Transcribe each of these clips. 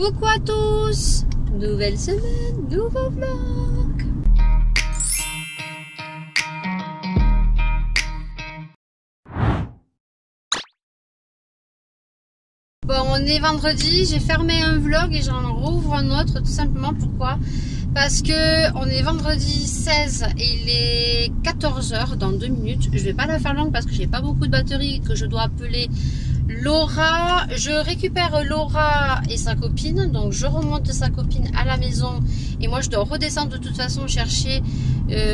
Coucou à tous, nouvelle semaine, nouveau vlog. Bon, on est vendredi, j'ai fermé un vlog et j'en rouvre un autre, tout simplement. Pourquoi? Parce que on est vendredi 16 et il est 14 h dans 2 minutes. Je vais pas la faire longue parce que j'ai pas beaucoup de batterie, que je dois appeler Laura. Je récupère Laura et sa copine, donc je remonte sa copine à la maison et moi je dois redescendre de toute façon chercher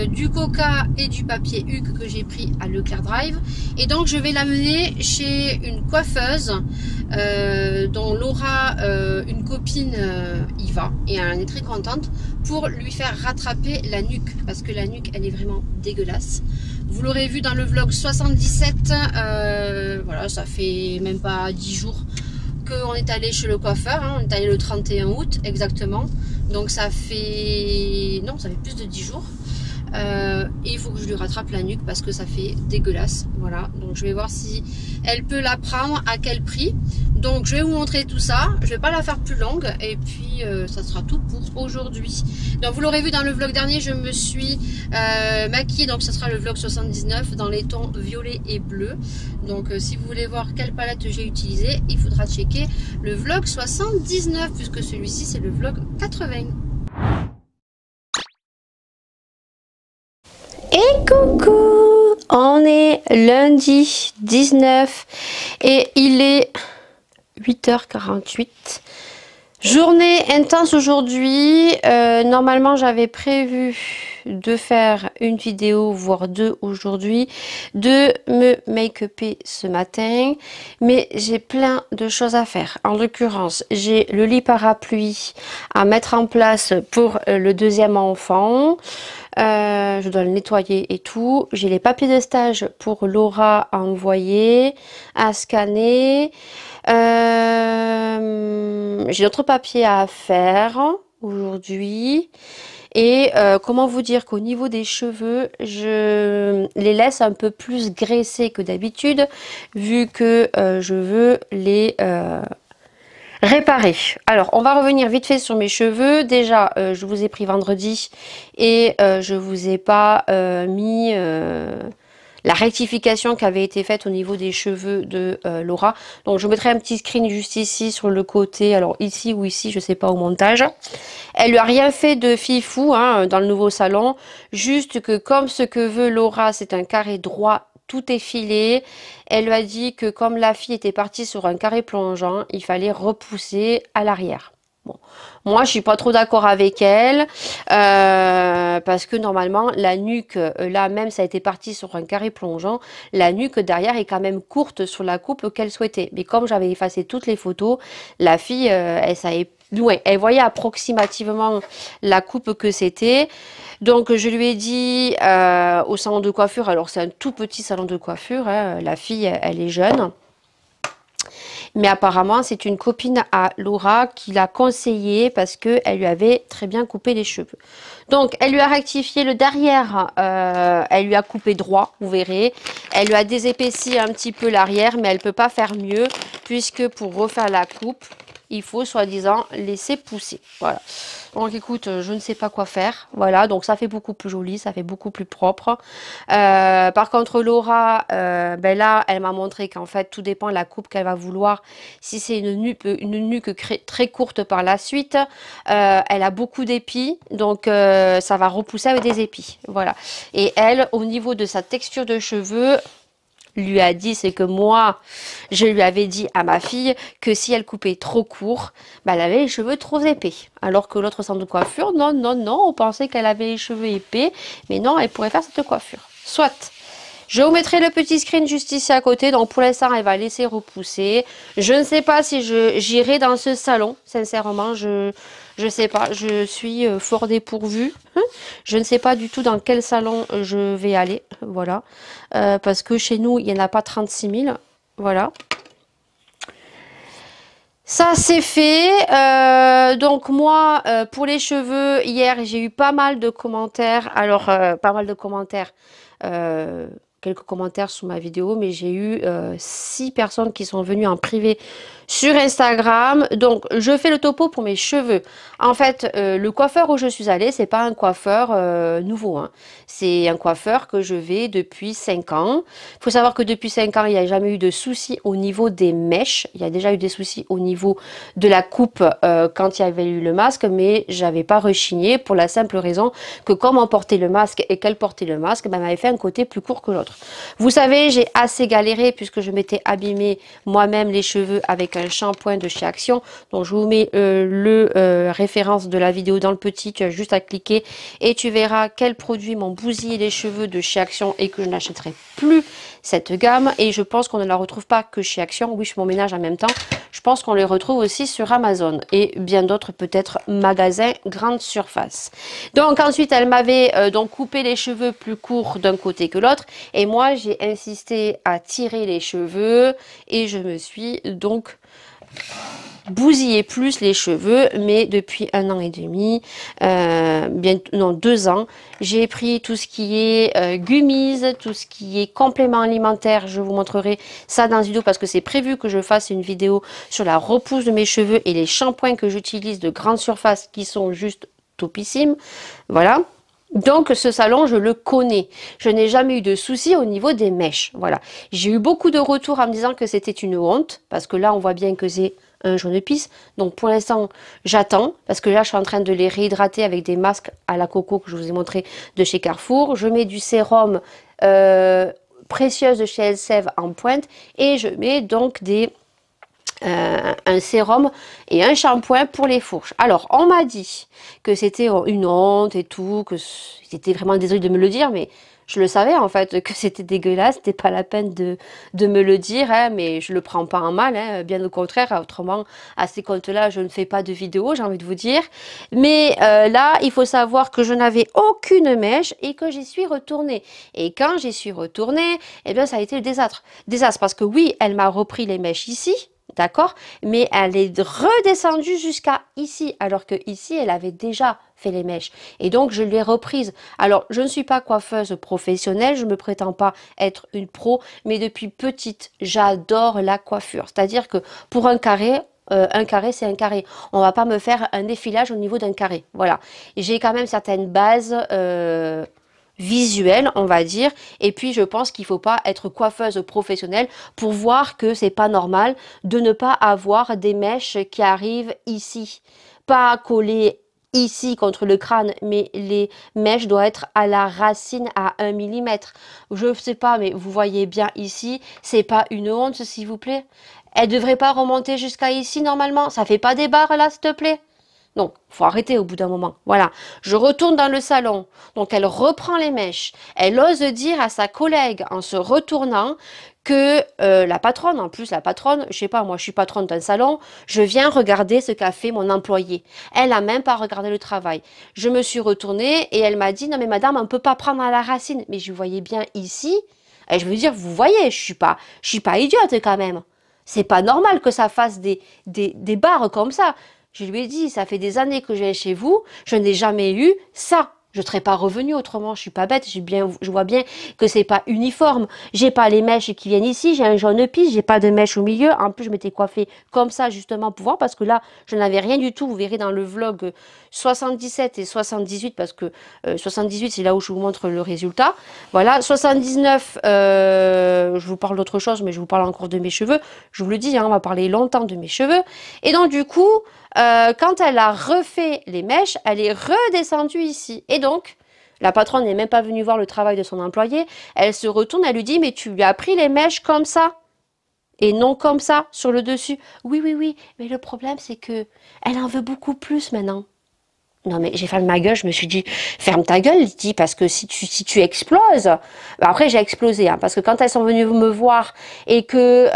du coca et du papier Huc que j'ai pris à Leclerc Drive, et donc je vais l'amener chez une coiffeuse dont Laura, une copine, y va et elle est très contente pour lui faire rattraper la nuque parce que la nuque elle est vraiment dégueulasse. Vous l'aurez vu dans le vlog 77, voilà, ça fait même pas 10 jours qu'on est allé chez le coiffeur, hein. On est allé le 31 août exactement, donc ça fait plus de 10 jours. Et il faut que je lui rattrape la nuque parce que ça fait dégueulasse. Voilà, donc je vais voir si elle peut la prendre, à quel prix. Donc je vais vous montrer tout ça, je vais pas la faire plus longue et puis ça sera tout pour aujourd'hui. Donc vous l'aurez vu dans le vlog dernier, je me suis maquillée, donc ce sera le vlog 79 dans les tons violet et bleu. Donc si vous voulez voir quelle palette j'ai utilisée, il faudra checker le vlog 79 puisque celui-ci c'est le vlog 80. Et coucou, on est lundi 19 et il est 8h48. Journée intense aujourd'hui. Normalement j'avais prévu de faire une vidéo voire deux aujourd'hui, de me make-upper ce matin, mais j'ai plein de choses à faire. En l'occurrence j'ai le lit parapluie à mettre en place pour le deuxième enfant. Je dois le nettoyer et tout. J'ai les papiers de stage pour Laura à envoyer, à scanner. J'ai d'autres papiers à faire aujourd'hui. Et comment vous dire qu'au niveau des cheveux, je les laisse un peu plus graissés que d'habitude, vu que je veux les réparer. Alors on va revenir vite fait sur mes cheveux. Déjà je vous ai pris vendredi et je vous ai pas mis la rectification qui avait été faite au niveau des cheveux de Laura. Donc je mettrai un petit screen juste ici sur le côté, alors ici ou ici, je sais pas, au montage. Elle lui a rien fait de fifou hein, dans le nouveau salon, juste que comme ce que veut Laura, c'est un carré droit, tout effilé. Elle lui a dit que comme la fille était partie sur un carré plongeant, il fallait repousser à l'arrière. Bon. Moi, je suis pas trop d'accord avec elle parce que normalement, la nuque, là même, ça a été parti sur un carré plongeant. La nuque derrière est quand même courte sur la coupe qu'elle souhaitait. Mais comme j'avais effacé toutes les photos, la fille, elle savait, ouais, elle voyait approximativement la coupe que c'était. Donc je lui ai dit au salon de coiffure, alors c'est un tout petit salon de coiffure, hein, la fille elle est jeune, mais apparemment c'est une copine à Laura qui l'a conseillé parce qu'elle lui avait très bien coupé les cheveux. Donc elle lui a rectifié le derrière, elle lui a coupé droit, vous verrez, elle lui a désépaissi un petit peu l'arrière, mais elle ne peut pas faire mieux puisque pour refaire la coupe, il faut soi-disant laisser pousser. Voilà. Donc écoute, je ne sais pas quoi faire. Voilà, donc ça fait beaucoup plus joli, ça fait beaucoup plus propre. Par contre Laura, ben là, elle m'a montré qu'en fait, tout dépend de la coupe qu'elle va vouloir. Si c'est une nuque très courte par la suite, elle a beaucoup d'épis, donc ça va repousser avec des épis. Voilà. Et elle, au niveau de sa texture de cheveux, lui a dit, c'est que moi, je lui avais dit à ma fille que si elle coupait trop court, bah, elle avait les cheveux trop épais. Alors que l'autre centre de coiffure, non, non, non, on pensait qu'elle avait les cheveux épais, mais non, elle pourrait faire cette coiffure. Soit. Je vous mettrai le petit screen juste ici à côté. Donc pour l'instant, elle va laisser repousser. Je ne sais pas si j'irai dans ce salon. Sincèrement, je sais pas. Je suis fort dépourvue. Je ne sais pas du tout dans quel salon je vais aller. Voilà. Parce que chez nous, il n'y en a pas 36 000. Voilà. Ça c'est fait. Donc moi, pour les cheveux, hier, j'ai eu pas mal de commentaires. Alors, pas mal de commentaires. Quelques commentaires sous ma vidéo, mais j'ai eu 6 personnes qui sont venues en privé sur Instagram. Donc, je fais le topo pour mes cheveux. En fait, le coiffeur où je suis allée, c'est pas un coiffeur nouveau, hein. C'est un coiffeur que je vais depuis 5 ans. Il faut savoir que depuis 5 ans, il n'y a jamais eu de soucis au niveau des mèches. Il y a déjà eu des soucis au niveau de la coupe quand il y avait eu le masque, mais j'avais pas rechigné pour la simple raison que comme on portait le masque et qu'elle portait le masque, ben, elle m'avait fait un côté plus court que l'autre. Vous savez, j'ai assez galéré puisque je m'étais abîmé moi-même les cheveux avec un shampoing de chez Action. Donc je vous mets référence de la vidéo dans le petit, tu as juste à cliquer et tu verras quels produits m'ont bousillé les cheveux de chez Action et que je n'achèterai plus cette gamme. Et je pense qu'on ne la retrouve pas que chez Action. Oui, je fais mon ménage en même temps. Je pense qu'on les retrouve aussi sur Amazon et bien d'autres peut-être magasins grande surface. Donc ensuite, elle m'avait donc coupé les cheveux plus courts d'un côté que l'autre et moi j'ai insisté à tirer les cheveux et je me suis donc bousiller plus les cheveux, mais depuis 1 an et demi, non 2 ans, j'ai pris tout ce qui est gummies, tout ce qui est complément alimentaire. Je vous montrerai ça dans une vidéo parce que c'est prévu que je fasse une vidéo sur la repousse de mes cheveux et les shampoings que j'utilise de grande surface qui sont juste topissimes. Voilà. Donc ce salon, je le connais. Je n'ai jamais eu de soucis au niveau des mèches. Voilà. J'ai eu beaucoup de retours en me disant que c'était une honte parce que là, on voit bien que c'est un jaune pisse. Donc pour l'instant, j'attends parce que là, je suis en train de les réhydrater avec des masques à la coco que je vous ai montré de chez Carrefour. Je mets du sérum précieuse de chez Elseve en pointe et je mets donc un sérum et un shampoing pour les fourches. Alors, on m'a dit que c'était une honte et tout, que c'était vraiment désolé de me le dire, mais je le savais en fait, que c'était dégueulasse, c'était pas la peine de me le dire, hein, mais je le prends pas en mal, hein, bien au contraire, autrement, à ces comptes-là, je ne fais pas de vidéos, j'ai envie de vous dire. Mais là, il faut savoir que je n'avais aucune mèche et que j'y suis retournée. Et quand j'y suis retournée, eh bien, ça a été le désastre. Désastre parce que oui, elle m'a repris les mèches ici, d'accord, mais elle est redescendue jusqu'à ici, alors que ici, elle avait déjà fait les mèches. Et donc, je l'ai reprise. Alors, je ne suis pas coiffeuse professionnelle, je ne me prétends pas être une pro, mais depuis petite, j'adore la coiffure. C'est-à-dire que pour un carré, c'est un carré. On va pas me faire un effilage au niveau d'un carré. Voilà. J'ai quand même certaines bases visuel, on va dire, et puis je pense qu'il faut pas être coiffeuse professionnelle pour voir que c'est pas normal de ne pas avoir des mèches qui arrivent ici, pas collées ici contre le crâne, mais les mèches doivent être à la racine à 1 millimètre. Je sais pas, mais vous voyez bien ici, c'est pas une honte s'il vous plaît. Elle devrait pas remonter jusqu'à ici normalement, ça fait pas des barres là s'il te plaît. Donc, faut arrêter au bout d'un moment. Voilà. Je retourne dans le salon. Donc, elle reprend les mèches. Elle ose dire à sa collègue, en se retournant, que la patronne, en plus, la patronne, je sais pas, moi, je suis patronne d'un salon, je viens regarder ce qu'a fait mon employé. Elle a même pas regardé le travail. Je me suis retournée et elle m'a dit, non mais madame, on ne peut pas prendre à la racine. Mais je voyais bien ici. Et je veux dire, vous voyez, je suis pas idiote quand même. C'est pas normal que ça fasse des barres comme ça. Je lui ai dit, ça fait des années que je vais chez vous, je n'ai jamais eu ça. Je ne serais pas revenue autrement, je suis pas bête, je vois bien que c'est pas uniforme. J'ai pas les mèches qui viennent ici, j'ai un jaune pisse, j'ai pas de mèches au milieu. En plus, je m'étais coiffée comme ça justement pour voir parce que là, je n'avais rien du tout. Vous verrez dans le vlog 77 et 78 parce que 78 c'est là où je vous montre le résultat. Voilà, 79, je vous parle d'autre chose, mais je vous parle encore de mes cheveux. Je vous le dis, hein, on va parler longtemps de mes cheveux. Et donc du coup, quand elle a refait les mèches, elle est redescendue ici. Et donc, la patronne n'est même pas venue voir le travail de son employé. Elle se retourne, elle lui dit, mais tu lui as pris les mèches comme ça et non comme ça, sur le dessus. Oui, oui, oui, mais le problème, c'est que elle en veut beaucoup plus maintenant. Non mais j'ai fermé ma gueule, je me suis dit ferme ta gueule Lydie parce que si tu exploses, bah, après j'ai explosé hein, parce que quand elles sont venues me voir et que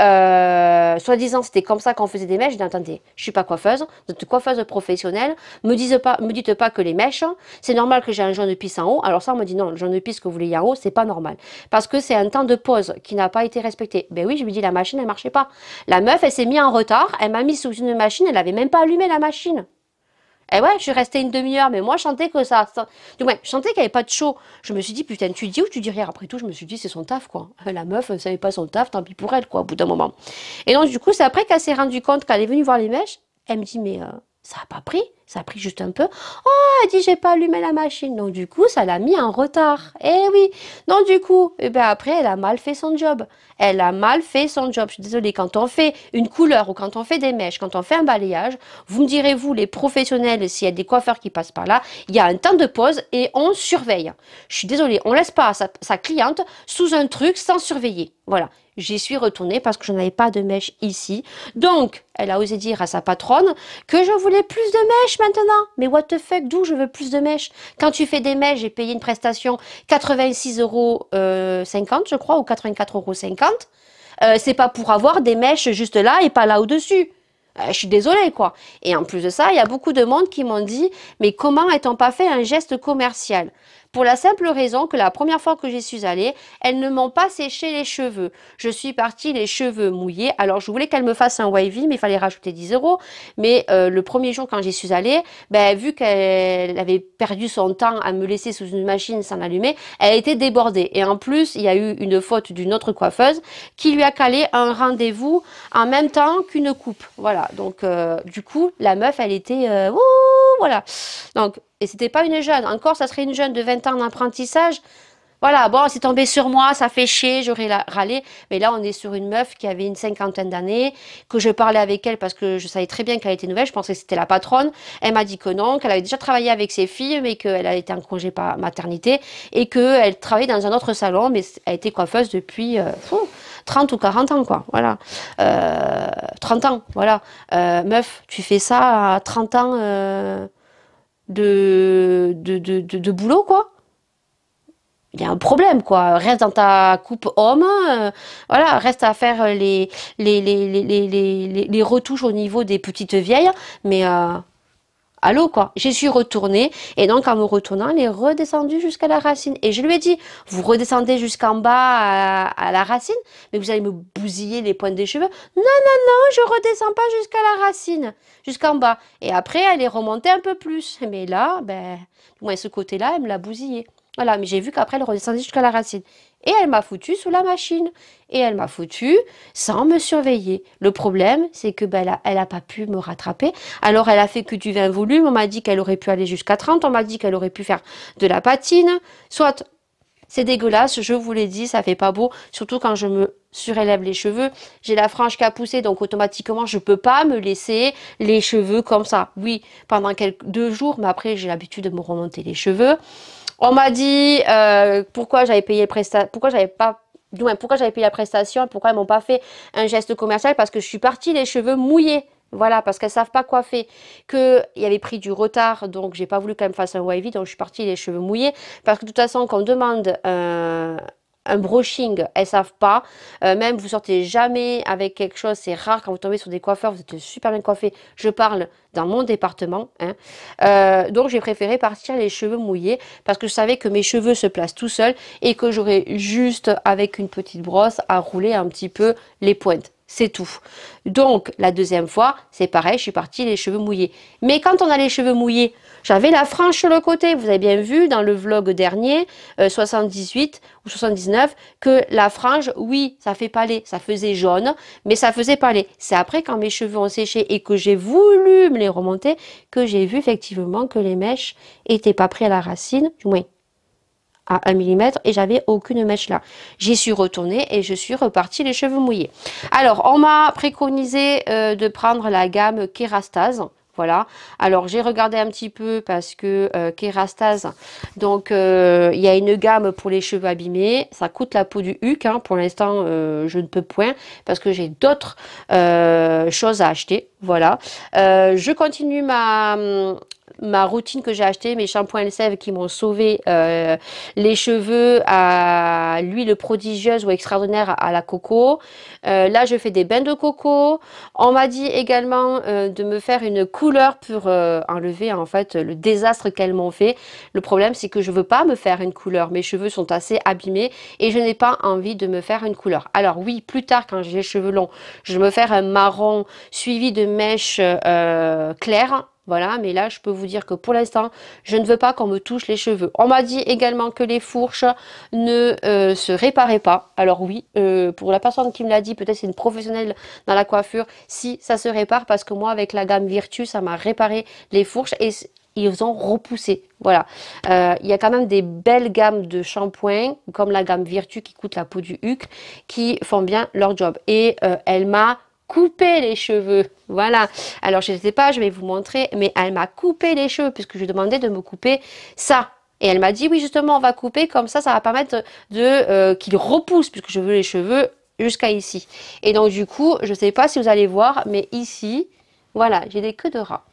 soi-disant c'était comme ça qu'on faisait des mèches, j'ai dit attendez, je suis pas coiffeuse, vous êtes coiffeuse professionnelle, me dites pas que les mèches, c'est normal que j'ai un jaune de pisse en haut, alors ça on me dit non, le jaune de pisse que vous voulez en haut, c'est pas normal, parce que c'est un temps de pause qui n'a pas été respecté. Ben oui, je lui dis la machine elle marchait pas, la meuf elle s'est mise en retard, elle m'a mis sous une machine, elle avait même pas allumé la machine. Et ouais, je suis restée une demi-heure, mais moi, je sentais que du moins, je sentais qu'il n'y avait pas de chaud. Je me suis dit, putain, tu dis ou tu dis rien. Après tout, je me suis dit, c'est son taf, quoi. La meuf, elle savait pas son taf, tant pis pour elle, quoi, au bout d'un moment. Et donc, du coup, c'est après qu'elle s'est rendue compte, qu'elle est venue voir les mèches. Elle me dit, mais ça a pas pris, ça a pris juste un peu. Oh, elle dit, j'ai pas allumé la machine. Donc, du coup, ça l'a mis en retard. Eh oui. Donc, du coup, eh ben, après, elle a mal fait son job. Elle a mal fait son job. Je suis désolée, quand on fait une couleur ou quand on fait des mèches, quand on fait un balayage, vous me direz, vous, les professionnels, s'il y a des coiffeurs qui passent par là, il y a un temps de pause et on surveille. Je suis désolée, on laisse pas sa cliente sous un truc sans surveiller. Voilà. J'y suis retournée parce que je n'avais pas de mèches ici. Donc, elle a osé dire à sa patronne que je voulais plus de mèches maintenant. Mais what the fuck, d'où je veux plus de mèches? Quand tu fais des mèches, j'ai payé une prestation 86,50 € je crois, ou 84,50 €. C'est pas pour avoir des mèches juste là et pas là au-dessus. Je suis désolée, quoi. Et en plus de ça, il y a beaucoup de monde qui m'ont dit, mais comment est-on pas fait un geste commercial? Pour la simple raison que la première fois que j'y suis allée, elles ne m'ont pas séché les cheveux. Je suis partie les cheveux mouillés. Alors, je voulais qu'elle me fasse un wavy, mais il fallait rajouter 10 €. Mais le premier jour, quand j'y suis allée, ben, vu qu'elle avait perdu son temps à me laisser sous une machine sans allumer, elle était débordée. Et en plus, il y a eu une faute d'une autre coiffeuse qui lui a calé un rendez-vous en même temps qu'une coupe. Voilà. Donc, du coup, la meuf, elle était... ouh, voilà. Donc, et c'était pas une jeune. Encore, ça serait une jeune de 20 ans d'apprentissage. Voilà, bon, c'est tombé sur moi, ça fait chier, j'aurais râlé. Mais là, on est sur une meuf qui avait une cinquantaine d'années, que je parlais avec elle parce que je savais très bien qu'elle était nouvelle. Je pensais que c'était la patronne. Elle m'a dit que non, qu'elle avait déjà travaillé avec ses filles, mais qu'elle a été en congé par maternité et qu'elle travaillait dans un autre salon, mais elle était coiffeuse depuis 30 ou 40 ans, quoi. Voilà. 30 ans, voilà. Meuf, tu fais ça à 30 ans de boulot, quoi. Il y a un problème, quoi. Reste dans ta coupe homme, voilà, reste à faire les retouches au niveau des petites vieilles, mais allô, quoi. J'y suis retournée, et donc en me retournant, elle est redescendue jusqu'à la racine. Et je lui ai dit, vous redescendez jusqu'en bas à la racine, mais vous allez me bousiller les pointes des cheveux. Non, non, non, je redescends pas jusqu'à la racine, jusqu'en bas. Et après, elle est remontée un peu plus. Mais là, ben, du moins ce côté-là, elle me l'a bousillé. Voilà, mais j'ai vu qu'après, elle redescendait jusqu'à la racine. Et elle m'a foutu sous la machine. Et elle m'a foutu sans me surveiller. Le problème, c'est que ben, elle a pas pu me rattraper. Alors, elle a fait que du 20 volume. On m'a dit qu'elle aurait pu aller jusqu'à 30. On m'a dit qu'elle aurait pu faire de la patine. Soit, c'est dégueulasse, je vous l'ai dit, ça fait pas beau. Surtout quand je me surélève les cheveux. J'ai la frange qui a poussé, donc automatiquement, je peux pas me laisser les cheveux comme ça. Oui, pendant 2 jours, mais après, j'ai l'habitude de me remonter les cheveux. On m'a dit pourquoi j'avais payé pourquoi j'avais pas, du moins, pourquoi j'avais payé la prestation, pourquoi ils m'ont pas fait un geste commercial, parce que je suis partie les cheveux mouillés. Voilà, parce qu'elles savent pas coiffer. Il y avait pris du retard, donc j'ai pas voulu qu'elles me fassent un wavy, donc je suis partie les cheveux mouillés. Parce que de toute façon, quand on demande un brushing, elles savent pas. Même vous sortez jamais avec quelque chose, c'est rare quand vous tombez sur des coiffeurs, vous êtes super bien coiffés. Je parle dans mon département, hein. Donc j'ai préféré partir les cheveux mouillés parce que je savais que mes cheveux se placent tout seuls et que j'aurais juste avec une petite brosse à rouler un petit peu les pointes. C'est tout. Donc, la deuxième fois, c'est pareil, je suis partie les cheveux mouillés. Mais quand on a les cheveux mouillés, j'avais la frange sur le côté. Vous avez bien vu dans le vlog dernier, 78 ou 79, que la frange, oui, ça fait pâler. Ça faisait jaune, mais ça faisait pâler. C'est après, quand mes cheveux ont séché et que j'ai voulu me les remonter, que j'ai vu effectivement que les mèches n'étaient pas prises à la racine, du moins à 1 mm, et j'avais aucune mèche là. J'y suis retournée et je suis repartie les cheveux mouillés. Alors, on m'a préconisé de prendre la gamme Kerastase. Voilà. Alors, j'ai regardé un petit peu parce que Kerastase, donc il y a une gamme pour les cheveux abîmés. Ça coûte la peau du huc, hein. Pour l'instant, je ne peux point parce que j'ai d'autres choses à acheter. Voilà. Je continue ma routine que j'ai acheté, mes shampoings sève qui m'ont sauvé les cheveux à l'huile prodigieuse ou extraordinaire à la coco. Là, je fais des bains de coco. On m'a dit également de me faire une couleur pour enlever en fait le désastre qu'elles m'ont fait. Le problème, c'est que je veux pas me faire une couleur. Mes cheveux sont assez abîmés et je n'ai pas envie de me faire une couleur. Alors oui, plus tard, quand j'ai les cheveux longs, je vais me faire un marron suivi de mèches claires. Voilà, mais là, je peux vous dire que pour l'instant, je ne veux pas qu'on me touche les cheveux. On m'a dit également que les fourches ne se réparaient pas. Alors oui, pour la personne qui me l'a dit, peut-être c'est une professionnelle dans la coiffure, si ça se répare, parce que moi, avec la gamme Virtue, ça m'a réparé les fourches et ils ont repoussé. Voilà. Il y a quand même des belles gammes de shampoings, comme la gamme Virtue qui coûte la peau du huc, qui font bien leur job. Et elle m'a coupé les cheveux. Voilà. Alors, je ne sais pas, je vais vous montrer, mais elle m'a coupé les cheveux puisque je lui demandais de me couper ça. Et elle m'a dit, oui, justement, on va couper comme ça va permettre de qu'il repousse puisque je veux les cheveux jusqu'à ici. Et donc, du coup, je ne sais pas si vous allez voir, mais ici, voilà, j'ai des queues de rats.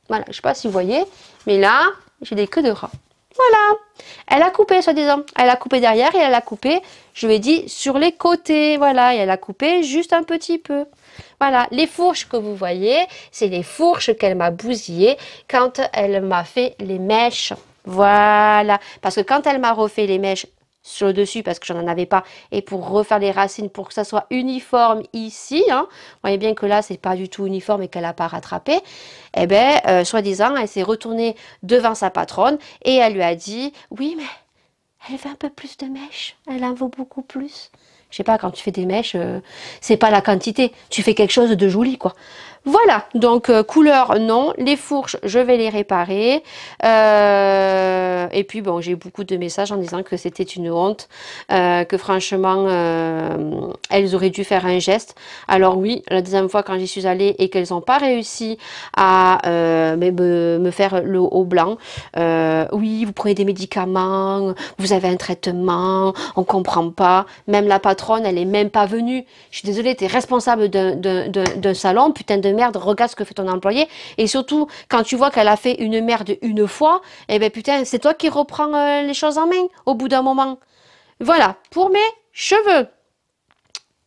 Voilà, je ne sais pas si vous voyez, mais là, j'ai des queues de rats. Voilà, elle a coupé, soi-disant. Elle a coupé derrière et elle a coupé, je lui ai dit, sur les côtés. Voilà, et elle a coupé juste un petit peu. Voilà, les fourches que vous voyez, c'est les fourches qu'elle m'a bousillées quand elle m'a fait les mèches. Voilà, parce que quand elle m'a refait les mèches sur le dessus, parce que j'en avais pas, et pour refaire les racines, pour que ça soit uniforme ici, hein, vous voyez bien que là, c'est pas du tout uniforme et qu'elle n'a pas rattrapé, eh bien, soi-disant, elle s'est retournée devant sa patronne et elle lui a dit, oui, mais elle veut un peu plus de mèches, elle en veut beaucoup plus. Je sais pas, quand tu fais des mèches, c'est pas la quantité, tu fais quelque chose de joli, quoi. Voilà, donc couleur, non. Les fourches, je vais les réparer. Et puis, bon, j'ai eu beaucoup de messages en disant que c'était une honte, que franchement, elles auraient dû faire un geste. Alors oui, la deuxième fois, quand j'y suis allée et qu'elles n'ont pas réussi à me faire le haut blanc, oui, vous prenez des médicaments, vous avez un traitement, on comprend pas. Même la patronne, elle est même pas venue. Je suis désolée, tu es responsable d'un salon, putain de merde, regarde ce que fait ton employé. Et surtout, quand tu vois qu'elle a fait une merde une fois, eh ben putain, c'est toi qui reprends les choses en main au bout d'un moment. Voilà, pour mes cheveux.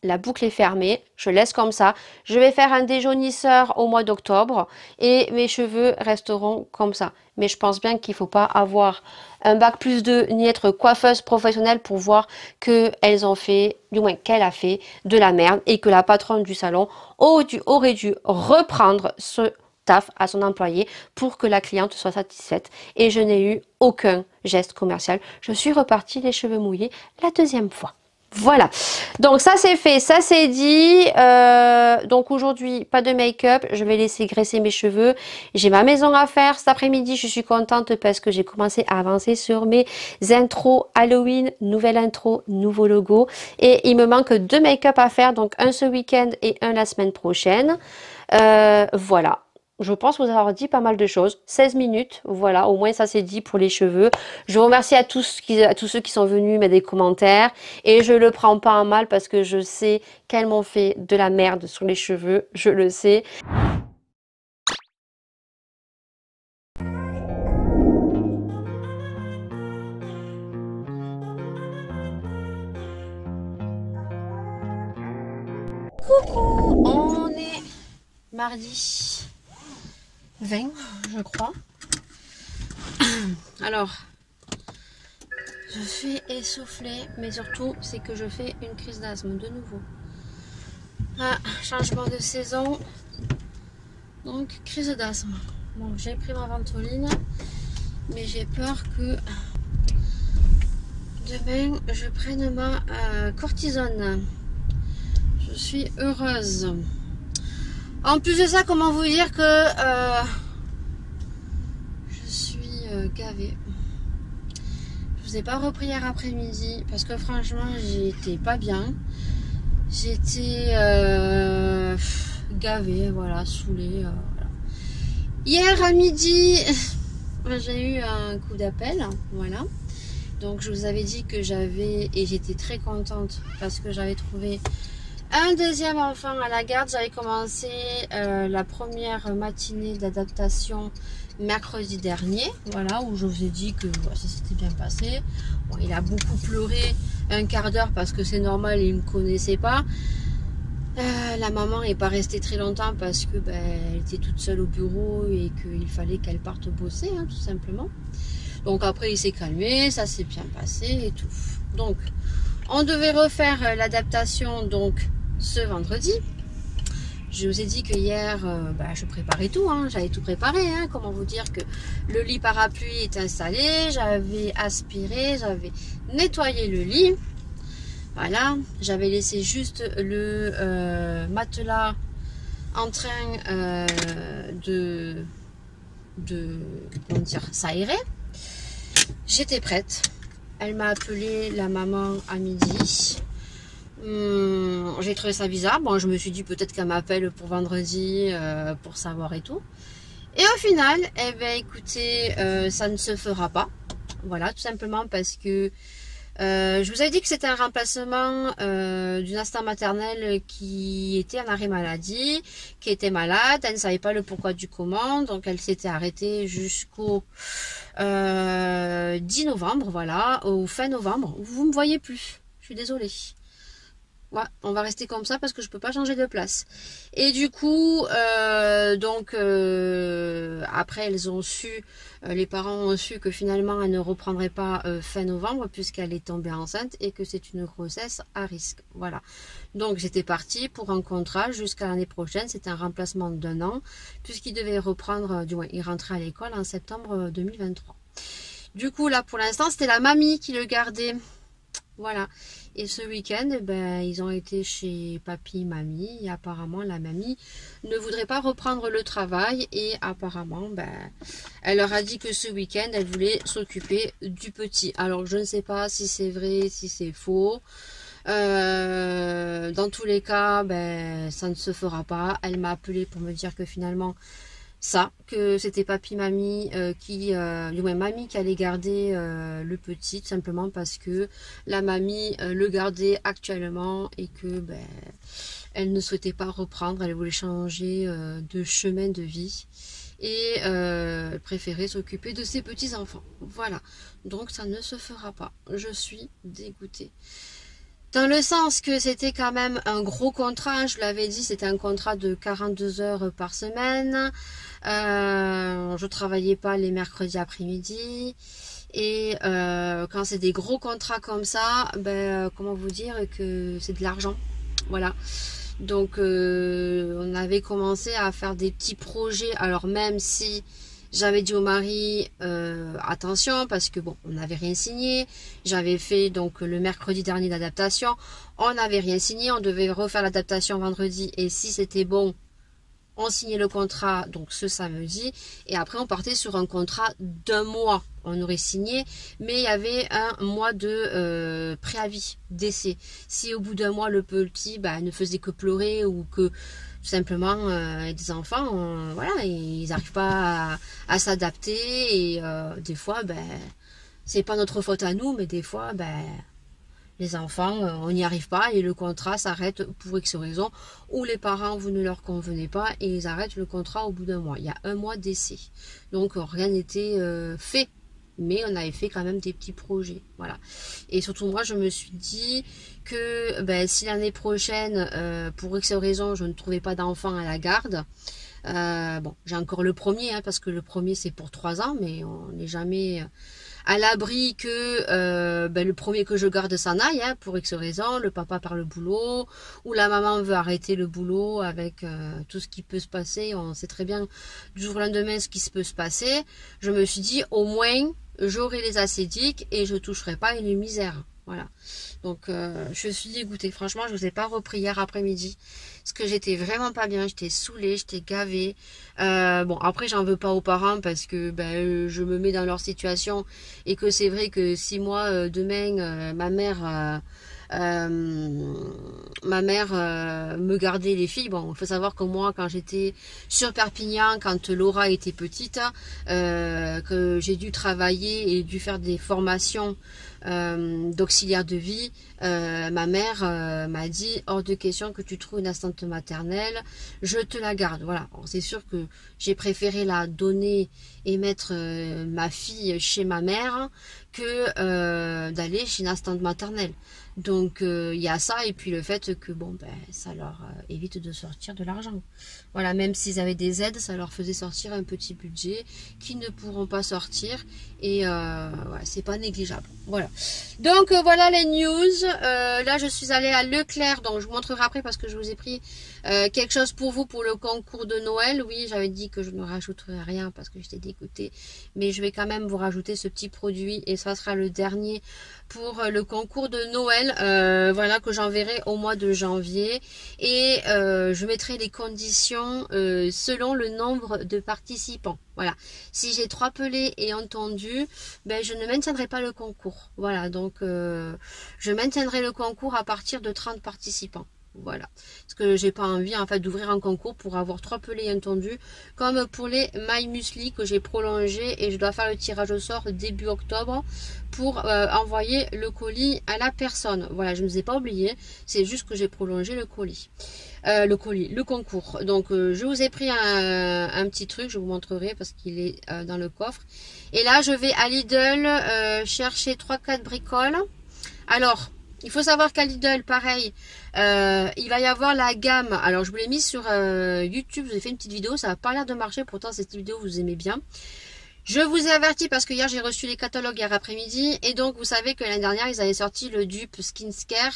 La boucle est fermée, je laisse comme ça. Je vais faire un déjaunisseur au mois d'octobre et mes cheveux resteront comme ça. Mais je pense bien qu'il ne faut pas avoir un bac+2 ni être coiffeuse professionnelle pour voir qu'elles ont fait, du moins qu'elle a fait, de la merde et que la patronne du salon aurait dû reprendre ce taf à son employé pour que la cliente soit satisfaite. Et je n'ai eu aucun geste commercial. Je suis repartie les cheveux mouillés la deuxième fois. Voilà, donc ça c'est fait, ça c'est dit. Donc aujourd'hui, pas de make-up, je vais laisser graisser mes cheveux. J'ai ma maison à faire cet après-midi, je suis contente parce que j'ai commencé à avancer sur mes intros Halloween, nouvelle intro, nouveau logo. Et il me manque 2 make-up à faire, donc un ce week-end et un la semaine prochaine. Voilà. Je pense vous avoir dit pas mal de choses. 16 minutes, voilà, au moins ça c'est dit pour les cheveux. Je vous remercie à tous ceux qui sont venus mettre des commentaires. Et je le prends pas en mal parce que je sais qu'elles m'ont fait de la merde sur les cheveux, je le sais. Coucou, on est mardi 20, je crois. Alors, je suis essoufflée, mais surtout, c'est que je fais une crise d'asthme de nouveau. Ah, changement de saison, donc crise d'asthme. Bon, j'ai pris ma ventoline, mais j'ai peur que demain, je prenne ma cortisone. Je suis heureuse. En plus de ça, comment vous dire que je suis gavée. Je vous ai pas repris hier après-midi parce que franchement, j'étais pas bien. J'étais gavée, voilà, saoulée. Voilà. Hier à midi, j'ai eu un coup d'appel, voilà. Donc je vous avais dit que j'avais, et j'étais très contente parce que j'avais trouvé un deuxième enfant à la garde. J'avais commencé la première matinée d'adaptation mercredi dernier, voilà, où je vous ai dit que ça s'était bien passé. Bon, il a beaucoup pleuré un quart d'heure parce que c'est normal, il ne me connaissait pas. La maman n'est pas restée très longtemps parce que elle était toute seule au bureau et qu'il fallait qu'elle parte bosser, hein, tout simplement. Donc après il s'est calmé, ça s'est bien passé et tout. Donc on devait refaire l'adaptation donc ce vendredi. Je vous ai dit que hier, je préparais tout, hein, j'avais tout préparé. Hein, comment vous dire que le lit parapluie est installé, j'avais aspiré, j'avais nettoyé le lit. Voilà, j'avais laissé juste le matelas en train comment dire, s'aérer. J'étais prête. Elle m'a appelé la maman à midi. J'ai trouvé ça bizarre. Bon, je me suis dit peut-être qu'elle m'appelle pour vendredi pour savoir et tout. Et au final, eh ben, écoutez, ça ne se fera pas. Voilà, tout simplement parce que je vous avais dit que c'était un remplacement d'une assistante maternelle qui était en arrêt maladie, qui était malade, elle ne savait pas le pourquoi du comment, donc elle s'était arrêtée jusqu'au 10 novembre, voilà, au fin novembre. Vous me voyez plus, je suis désolée. Ouais, on va rester comme ça parce que je peux pas changer de place. Et du coup, après elles ont su, les parents ont su que finalement elle ne reprendrait pas fin novembre puisqu'elle est tombée enceinte et que c'est une grossesse à risque. Voilà. Donc j'étais partie pour un contrat jusqu'à l'année prochaine. C'était un remplacement d'1 an puisqu'il devait reprendre, du moins il rentrait à l'école en septembre 2023. Du coup là pour l'instant c'était la mamie qui le gardait. Voilà. Et ce week-end, ben, ils ont été chez papy, mamie. Et apparemment, la mamie ne voudrait pas reprendre le travail. Et apparemment, ben, elle leur a dit que ce week-end, elle voulait s'occuper du petit. Alors, je ne sais pas si c'est vrai, si c'est faux. Dans tous les cas, ben, ça ne se fera pas. Elle m'a appelé pour me dire que finalement, que c'était papy mamie mamie qui allait garder le petit, tout simplement parce que la mamie le gardait actuellement et que ben elle ne souhaitait pas reprendre, elle voulait changer de chemin de vie et préférait s'occuper de ses petits enfants. Voilà, donc ça ne se fera pas. Je suis dégoûtée. Dans le sens que c'était quand même un gros contrat, je l'avais dit, c'était un contrat de 42 heures par semaine. Je travaillais pas les mercredis après-midi. Et quand c'est des gros contrats comme ça, ben, comment vous dire que c'est de l'argent. Voilà. Donc on avait commencé à faire des petits projets. Alors même si j'avais dit au mari attention parce que bon, on n'avait rien signé. J'avais fait donc le mercredi dernier l'adaptation. On n'avait rien signé. On devait refaire l'adaptation vendredi. Et si c'était bon, on signait le contrat donc ce samedi. Et après on partait sur un contrat d'1 mois. On aurait signé, mais il y avait un mois de préavis d'essai. Si au bout d'1 mois le petit ne faisait que pleurer ou que tout simplement des enfants voilà, ils n'arrivent pas à s'adapter et des fois c'est pas notre faute à nous, mais des fois les enfants on n'y arrive pas et le contrat s'arrête pour X raison, ou les parents vous ne leur convenez pas et ils arrêtent le contrat au bout d'1 mois. Il y a 1 mois d'essai, donc rien n'était fait, mais on avait fait quand même des petits projets, voilà. Et surtout moi je me suis dit que si l'année prochaine pour X raison je ne trouvais pas d'enfant à la garde, bon j'ai encore le premier parce que le premier c'est pour 3 ans, mais on n'est jamais à l'abri que le premier que je garde s'en aille pour X raison, le papa part le boulot ou la maman veut arrêter le boulot avec tout ce qui peut se passer. On sait très bien du jour au lendemain ce qui peut se passer. Je me suis dit au moins j'aurai les acédiques et je toucherai pas une misère. Voilà. Donc je suis dégoûtée. Franchement, je vous ai pas repris hier après-midi. Parce que j'étais vraiment pas bien. J'étais saoulée, j'étais gavée. Bon, après, j'en veux pas aux parents parce que je me mets dans leur situation. Et que c'est vrai que si moi, demain, ma mère me gardait les filles. Bon, il faut savoir que moi, quand j'étais sur Perpignan, quand Laura était petite, que j'ai dû travailler et dû faire des formations d'auxiliaire de vie, ma mère m'a dit hors de question que tu trouves une assistante maternelle, je te la garde. Voilà, c'est sûr que j'ai préféré la donner et mettre ma fille chez ma mère que d'aller chez une assistante maternelle. Donc il y a ça, et puis le fait que bon ça leur évite de sortir de l'argent. Voilà, même s'ils avaient des aides, ça leur faisait sortir un petit budget qu'ils ne pourront pas sortir, et ouais, c'est pas négligeable. Voilà. Voilà. Donc voilà les news. Là je suis allée à Leclerc, donc je vous montrerai après parce que je vous ai pris quelque chose pour vous pour le concours de Noël. Oui, j'avais dit que je ne rajouterais rien parce que j'étais dégoûtée, mais je vais quand même vous rajouter ce petit produit et ça sera le dernier pour le concours de Noël. Voilà, que j'enverrai au mois de janvier et je mettrai les conditions selon le nombre de participants. Voilà, si j'ai 3 pelés et entendu, ben je ne maintiendrai pas le concours. Voilà, donc je maintiendrai le concours à partir de 30 participants. Voilà, parce que j'ai pas envie en fait d'ouvrir un concours pour avoir 3 pelés entendus, comme pour les My Muesli que j'ai prolongé et je dois faire le tirage au sort début octobre pour envoyer le colis à la personne. Voilà, je ne vous ai pas oublié, c'est juste que j'ai prolongé le colis. Le concours. Donc je vous ai pris un petit truc, je vous montrerai parce qu'il est dans le coffre. Et là je vais à Lidl chercher 3-4 bricoles. Alors il faut savoir qu'à Lidl, pareil, il va y avoir la gamme. Alors je vous l'ai mis sur YouTube, je vous ai fait une petite vidéo, ça n'a pas l'air de marcher, pourtant cette vidéo vous aimez bien. Je vous ai averti parce que hier j'ai reçu les catalogues hier après-midi. Et donc vous savez que l'année dernière ils avaient sorti le dupe Skincare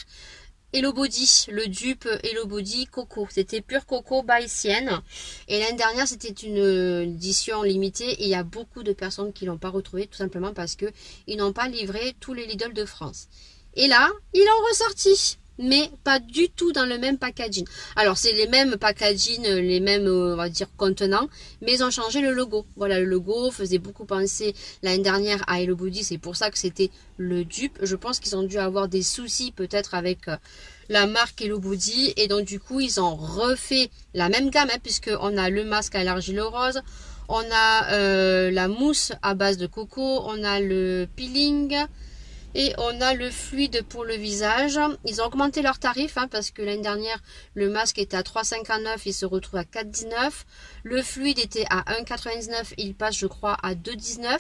Hello Body, le dupe Hello Body Coco. C'était pur Coco by Sienne. Et l'année dernière, c'était une édition limitée. Et il y a beaucoup de personnes qui l'ont pas retrouvé, tout simplement parce que ils n'ont pas livré tous les Lidl de France. Et là, ils l'ont ressorti. Mais pas du tout dans le même packaging. Alors, c'est les mêmes packaging, les mêmes, on va dire, contenants, mais ils ont changé le logo. Voilà, le logo faisait beaucoup penser l'année dernière à Hello Body, c'est pour ça que c'était le dupe. Je pense qu'ils ont dû avoir des soucis peut-être avec la marque Hello Body, et donc du coup, ils ont refait la même gamme, hein, puisqu'on a le masque à l'argile rose, on a la mousse à base de coco, on a le peeling, et on a le fluide pour le visage. Ils ont augmenté leurs tarifs hein, parce que l'année dernière, le masque était à 3,59, il se retrouve à 4,19. Le fluide était à 1,99, il passe je crois à 2,19.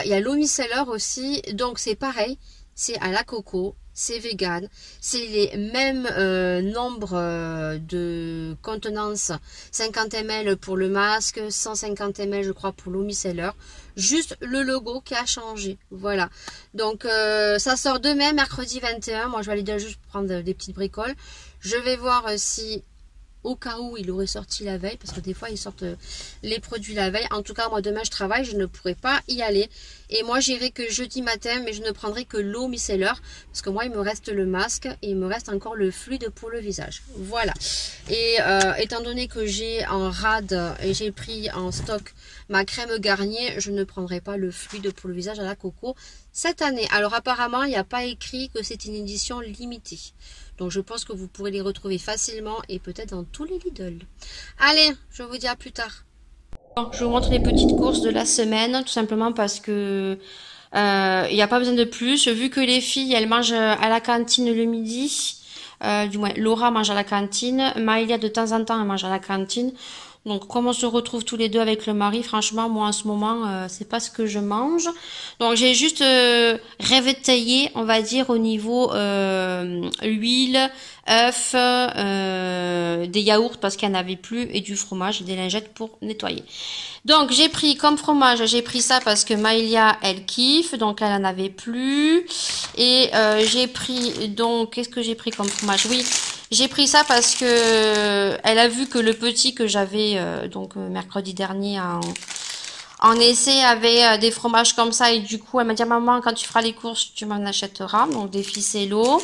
Il y a l'eau micellaire aussi, donc c'est pareil, c'est à la coco, c'est vegan, c'est les mêmes nombres de contenance, 50 ml pour le masque, 150 ml je crois pour l'eau micellaire, juste le logo qui a changé, voilà. Donc ça sort demain, mercredi 21, moi je vais aller déjà juste prendre des petites bricoles, je vais voir si au cas où il aurait sorti la veille, parce que des fois ils sortent les produits la veille. En tout cas moi demain je travaille, je ne pourrai pas y aller, et moi j'irai que jeudi matin, mais je ne prendrai que l'eau micellaire, parce que moi il me reste le masque et il me reste encore le fluide pour le visage, voilà. Et étant donné que j'ai en rade et j'ai pris en stock ma crème Garnier, je ne prendrai pas le fluide pour le visage à la coco cette année. Alors apparemment il n'y a pas écrit que c'est une édition limitée, donc je pense que vous pourrez les retrouver facilement et peut-être dans tous les Lidl. Allez, je vous dis à plus tard. Bon, je vous montre les petites courses de la semaine, tout simplement parce que il n'y a pas besoin de plus. Vu que les filles, elles mangent à la cantine le midi, du moins Laura mange à la cantine, Maëlia de temps en temps elle mange à la cantine. Donc comme on se retrouve tous les deux avec le mari, franchement moi en ce moment c'est pas ce que je mange. Donc j'ai juste réveillé, on va dire, au niveau huile, œufs, des yaourts parce qu'il n'y en avait plus, et du fromage et des lingettes pour nettoyer. Donc j'ai pris comme fromage, j'ai pris ça parce que Maëlia elle kiffe, donc elle en avait plus. Et j'ai pris, donc qu'est-ce que j'ai pris comme fromage? Oui, j'ai pris ça parce que elle a vu que le petit que j'avais mercredi dernier en essai avait des fromages comme ça, et du coup elle m'a dit maman, quand tu feras les courses tu m'en achèteras, donc des ficello.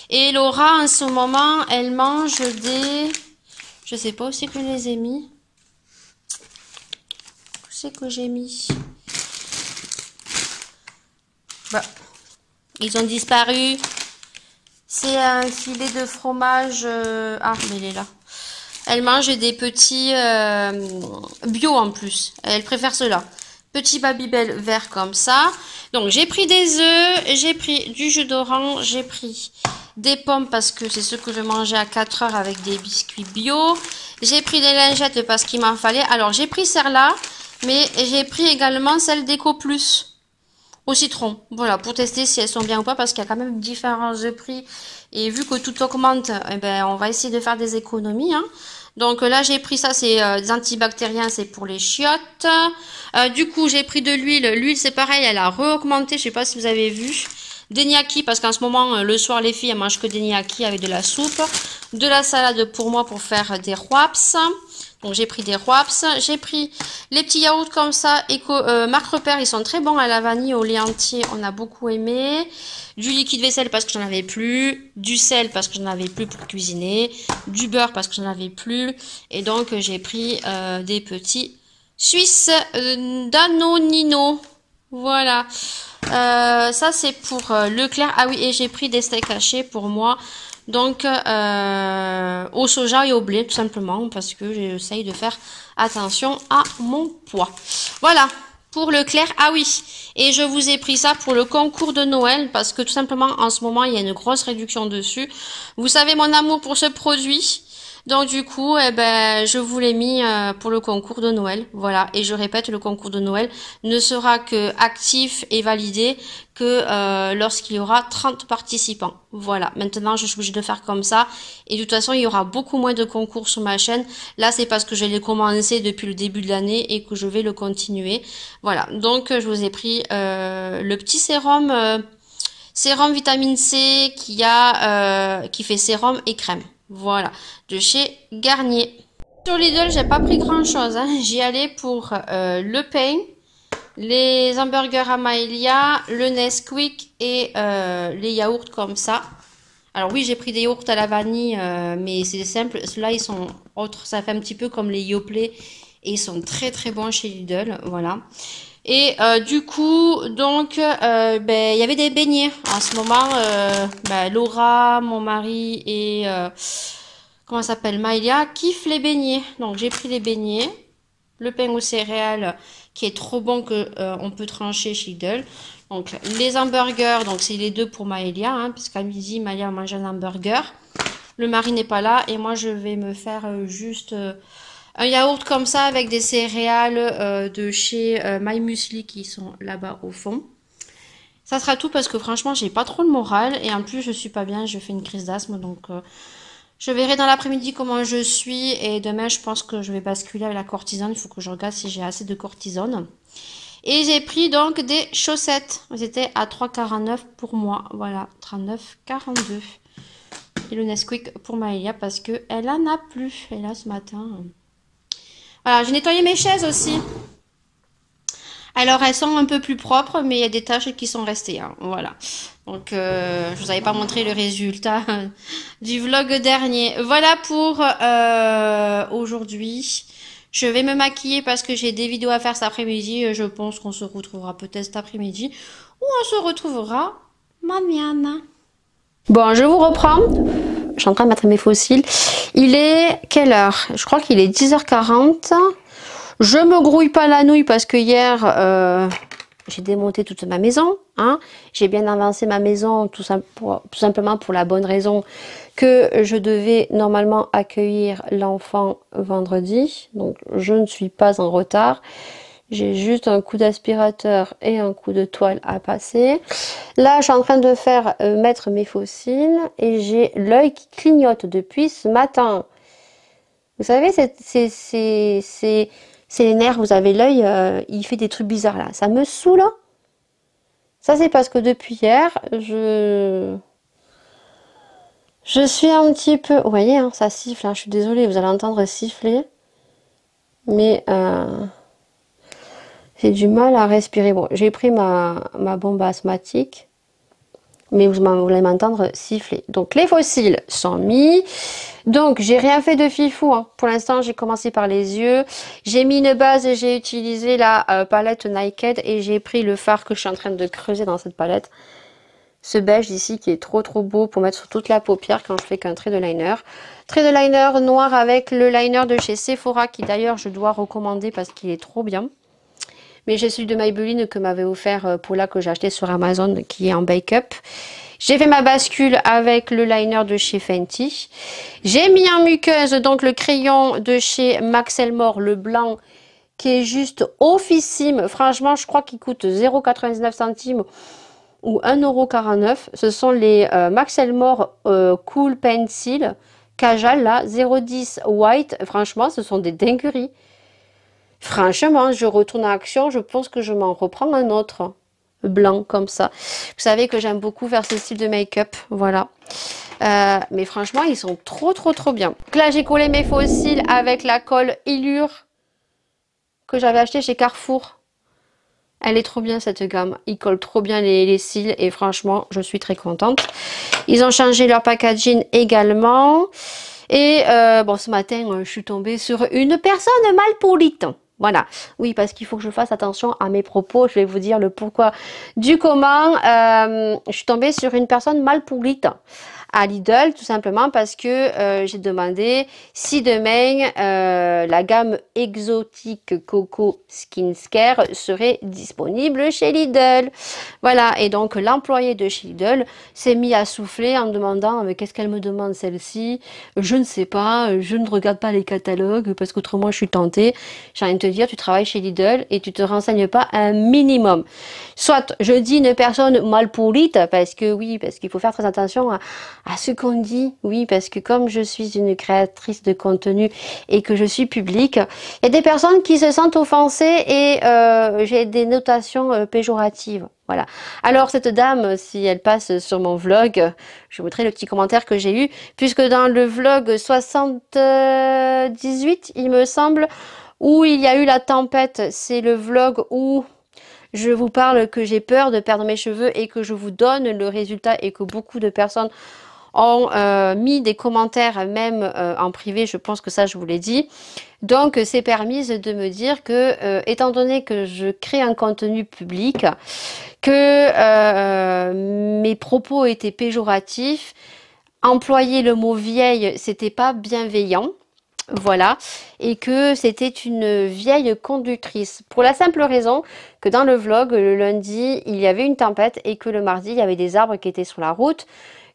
Et Laura en ce moment elle mange des, je sais pas où c'est que je les ai mis, où c'est que j'ai mis, bah, ils ont disparu. C'est un filet de fromage, ah mais il est là. Elle mange des petits bio en plus. Elle préfère cela. Petit Babybel vert comme ça. Donc j'ai pris des œufs, j'ai pris du jus d'orange, j'ai pris des pommes parce que c'est ce que je mangeais à 4 heures avec des biscuits bio. J'ai pris des lingettes parce qu'il m'en fallait. Alors j'ai pris celle-là, mais j'ai pris également celle d'Eco Plus au citron. Voilà, pour tester si elles sont bien ou pas, parce qu'il y a quand même une différence de prix. Et vu que tout augmente, eh ben, on va essayer de faire des économies. Hein. Donc là, j'ai pris ça, c'est des antibactériens, c'est pour les chiottes. Du coup, j'ai pris de l'huile. L'huile, c'est pareil, elle a re-augmenté, je sais pas si vous avez vu. Des gnocchis, parce qu'en ce moment, le soir, les filles, elles mangent que des gnocchis avec de la soupe. De la salade pour moi, pour faire des wraps. Donc j'ai pris des wraps, j'ai pris les petits yaourts comme ça, Marc Repère, ils sont très bons à la vanille, au lait entier, on a beaucoup aimé. Du liquide vaisselle parce que j'en avais plus, du sel parce que j'en avais plus pour cuisiner, du beurre parce que j'en avais plus, et donc j'ai pris des petits Suisses Danonino. Voilà. Ça c'est pour Leclerc. Ah oui, et j'ai pris des steaks hachés pour moi. Donc au soja et au blé tout simplement parce que j'essaye de faire attention à mon poids. Voilà pour Leclerc. Ah oui, et je vous ai pris ça pour le concours de Noël parce que tout simplement en ce moment il y a une grosse réduction dessus. Vous savez mon amour pour ce produit. Donc du coup, eh ben, je vous l'ai mis pour le concours de Noël. Voilà. Et je répète, le concours de Noël ne sera que actif et validé que lorsqu'il y aura 30 participants. Voilà. Maintenant, je suis obligée de faire comme ça. Et de toute façon, il y aura beaucoup moins de concours sur ma chaîne. Là, c'est parce que je l'ai commencé depuis le début de l'année et que je vais le continuer. Voilà. Donc, je vous ai pris le petit sérum, sérum vitamine C qui fait sérum et crème. Voilà, de chez Garnier. Sur Lidl, j'ai pas pris grand chose. Hein. J'y allais pour le pain, les hamburgers à Maïlia, le Nesquik et les yaourts comme ça. Alors oui, j'ai pris des yaourts à la vanille, mais c'est simple. Ceux-là, ils sont autres. Ça fait un petit peu comme les Yoplait et ils sont très très bons chez Lidl. Voilà. Et du coup, donc, ben, il y avait des beignets. En ce moment, ben, Laura, mon mari et comment ça s'appelle, Maïlia, kiffent les beignets. Donc, j'ai pris les beignets, le pain aux céréales qui est trop bon que on peut trancher chez Lidl. Donc, les hamburgers, donc c'est les deux pour Maïlia, hein, puisqu'à midi, Maïlia mange un hamburger. Le mari n'est pas là et moi, je vais me faire juste un yaourt comme ça avec des céréales de chez My Muesli qui sont là-bas au fond. Ça sera tout parce que franchement, j'ai pas trop le moral et en plus, je suis pas bien, je fais une crise d'asthme donc je verrai dans l'après-midi comment je suis et demain, je pense que je vais basculer avec la cortisone. Il faut que je regarde si j'ai assez de cortisone. Et j'ai pris donc des chaussettes. Elles étaient à 3,49 pour moi. Voilà, 39,42. Et le Nesquik pour Maëlia parce qu'elle en a plus. Et là, ce matin... Voilà, j'ai nettoyé mes chaises aussi. Alors, elles sont un peu plus propres, mais il y a des taches qui sont restées. Hein, voilà. Donc, je vous avais pas montré le résultat du vlog dernier. Voilà pour aujourd'hui. Je vais me maquiller parce que j'ai des vidéos à faire cet après-midi. Je pense qu'on se retrouvera peut-être cet après-midi. Ou on se retrouvera mañana. Bon, je vous reprends. Je suis en train de mettre mes fossiles. Il est quelle heure? Je crois qu'il est 10h40. Je me grouille pas la nouille parce que hier, j'ai démonté toute ma maison. Hein. J'ai bien avancé ma maison tout simplement pour la bonne raison que je devais normalement accueillir l'enfant vendredi. Donc, je ne suis pas en retard. J'ai juste un coup d'aspirateur et un coup de toile à passer. Là, je suis en train de faire mettre mes fossiles et j'ai l'œil qui clignote depuis ce matin. Vous savez, c'est les nerfs, vous avez l'œil, il fait des trucs bizarres là. Ça me saoule. Ça, c'est parce que depuis hier, je suis un petit peu... Vous voyez, hein, ça siffle, hein, je suis désolée, vous allez entendre siffler. Mais... j'ai du mal à respirer. Bon, j'ai pris ma bombe asthmatique. Mais vous allez m'entendre siffler. Donc, les fossiles sont mis. Donc, j'ai rien fait de fifou. Hein. Pour l'instant, j'ai commencé par les yeux. J'ai mis une base et j'ai utilisé la palette Naked. Et j'ai pris le fard que je suis en train de creuser dans cette palette. Ce beige ici qui est trop beau pour mettre sur toute la paupière quand je fais qu'un trait de liner. Trait de liner noir avec le liner de chez Sephora qui d'ailleurs je dois recommander parce qu'il est trop bien. Mais j'ai celui de Maybelline que m'avait offert Paula que j'ai acheté sur Amazon qui est en bake-up. J'ai fait ma bascule avec le liner de chez Fenty. J'ai mis en muqueuse donc le crayon de chez Max Elmore, le blanc, qui est juste officime. Franchement, je crois qu'il coûte 0,99 centimes ou 1,49 €. Ce sont les Max Elmore Cool Pencil Kajal là, 010 white, franchement, ce sont des dingueries. Franchement, je retourne à Action, je pense que je m'en reprends un autre blanc comme ça. Vous savez que j'aime beaucoup faire ce style de make-up, voilà. Mais franchement, ils sont trop bien. Donc là, j'ai collé mes faux cils avec la colle Illure que j'avais acheté chez Carrefour. Elle est trop bien cette gamme. Ils collent trop bien les cils et franchement, je suis très contente. Ils ont changé leur packaging également. Et bon, ce matin, je suis tombée sur une personne malpolite. Voilà. Oui, parce qu'il faut que je fasse attention à mes propos. Je vais vous dire le pourquoi du comment. Je suis tombée sur une personne malpolite à Lidl, tout simplement parce que j'ai demandé si demain la gamme exotique Coco Skincare serait disponible chez Lidl. Voilà, et donc l'employé de chez Lidl s'est mis à souffler en me demandant mais qu'est-ce qu'elle me demande celle-ci? Je ne sais pas, je ne regarde pas les catalogues parce qu'autrement je suis tentée. J'ai envie de te dire, tu travailles chez Lidl et tu te renseignes pas un minimum. Soit je dis une personne malpolite parce que oui, parce qu'il faut faire très attention à ce qu'on dit, oui, parce que comme je suis une créatrice de contenu et que je suis publique, il y a des personnes qui se sentent offensées et j'ai des notations péjoratives. Voilà. Alors cette dame, si elle passe sur mon vlog, je vous mettrai le petit commentaire que j'ai eu, puisque dans le vlog 78, il me semble, où il y a eu la tempête, c'est le vlog où je vous parle que j'ai peur de perdre mes cheveux et que je vous donne le résultat et que beaucoup de personnes ont mis des commentaires même en privé, je pense que ça je vous l'ai dit. Donc c'est permis de me dire que étant donné que je crée un contenu public, que mes propos étaient péjoratifs, employer le mot vieille c'était pas bienveillant. Voilà, et que c'était une vieille conductrice. Pour la simple raison que dans le vlog, le lundi, il y avait une tempête et que le mardi, il y avait des arbres qui étaient sur la route,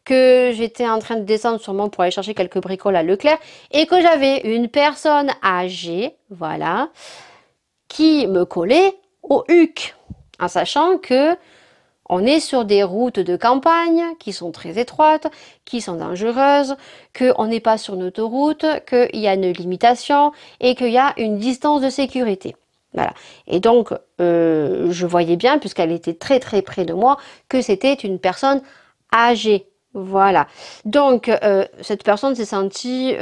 que j'étais en train de descendre sûrement pour aller chercher quelques bricoles à Leclerc et que j'avais une personne âgée, voilà, qui me collait au huc, en sachant que on est sur des routes de campagne qui sont très étroites, qui sont dangereuses, qu'on n'est pas sur une autoroute, qu'il y a une limitation et qu'il y a une distance de sécurité. Voilà. Et donc, je voyais bien, puisqu'elle était très près de moi, que c'était une personne âgée. Voilà. Donc, cette personne s'est sentie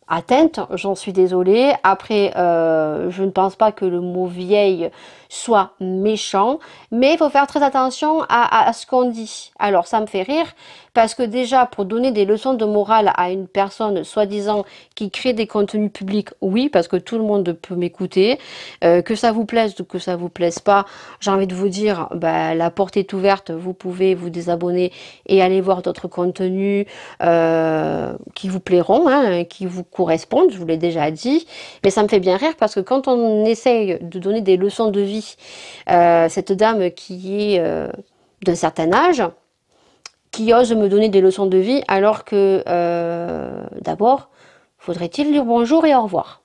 atteinte, j'en suis désolée. Après, je ne pense pas que le mot vieille soit méchant, mais il faut faire très attention à ce qu'on dit. Alors, ça me fait rire, parce que déjà, pour donner des leçons de morale à une personne, soi-disant, qui crée des contenus publics, oui, parce que tout le monde peut m'écouter, que ça vous plaise ou que ça vous plaise pas, j'ai envie de vous dire, bah, la porte est ouverte, vous pouvez vous désabonner et aller voir d'autres contenus qui vous plairont, hein, qui vous correspondent, je vous l'ai déjà dit, mais ça me fait bien rire parce que quand on essaye de donner des leçons de vie, cette dame qui est d'un certain âge, qui ose me donner des leçons de vie alors que d'abord, faudrait-il dire bonjour et au revoir.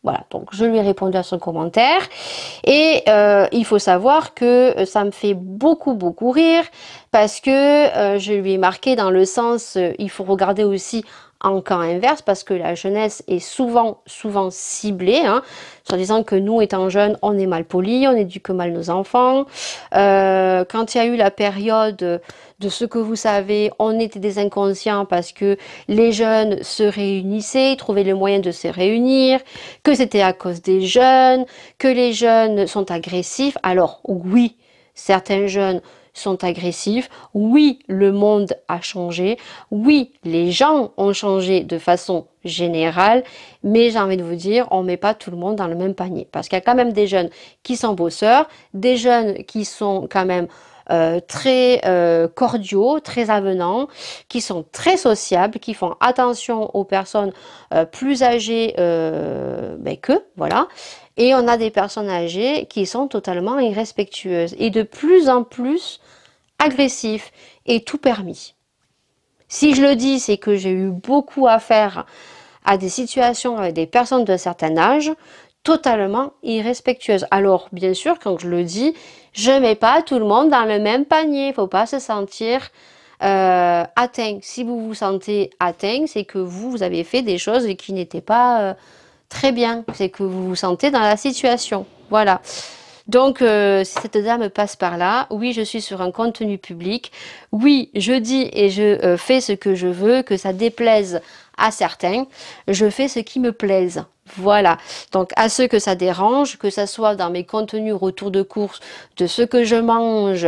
Voilà, donc je lui ai répondu à son commentaire et il faut savoir que ça me fait beaucoup rire parce que je lui ai marqué dans le sens, il faut regarder aussi en camp inverse parce que la jeunesse est souvent ciblée, hein, en disant que nous étant jeunes on est mal polis, on éduque mal nos enfants. Quand il y a eu la période de ce que vous savez, on était des inconscients parce que les jeunes se réunissaient, trouvaient le moyen de se réunir, que c'était à cause des jeunes, que les jeunes sont agressifs. Alors oui, certains jeunes sont agressifs, oui, le monde a changé, oui, les gens ont changé de façon générale, mais j'ai envie de vous dire, on ne met pas tout le monde dans le même panier, parce qu'il y a quand même des jeunes qui sont bosseurs, des jeunes qui sont quand même très cordiaux, très avenants, qui sont très sociables, qui font attention aux personnes plus âgées qu'eux, voilà. Et on a des personnes âgées qui sont totalement irrespectueuses et de plus en plus agressifs et tout permis. Si je le dis, c'est que j'ai eu beaucoup à faire à des situations avec des personnes d'un certain âge totalement irrespectueuses. Alors, bien sûr, quand je le dis, je ne mets pas tout le monde dans le même panier. Il ne faut pas se sentir atteint. Si vous vous sentez atteint, c'est que vous avez fait des choses qui n'étaient pas très bien. C'est que vous vous sentez dans la situation. Voilà. Donc, si cette dame passe par là, oui, je suis sur un contenu public. Oui, je dis et je fais ce que je veux, que ça déplaise à certains. Je fais ce qui me plaise. Voilà. Donc, à ceux que ça dérange, que ça soit dans mes contenus retour de course, de ce que je mange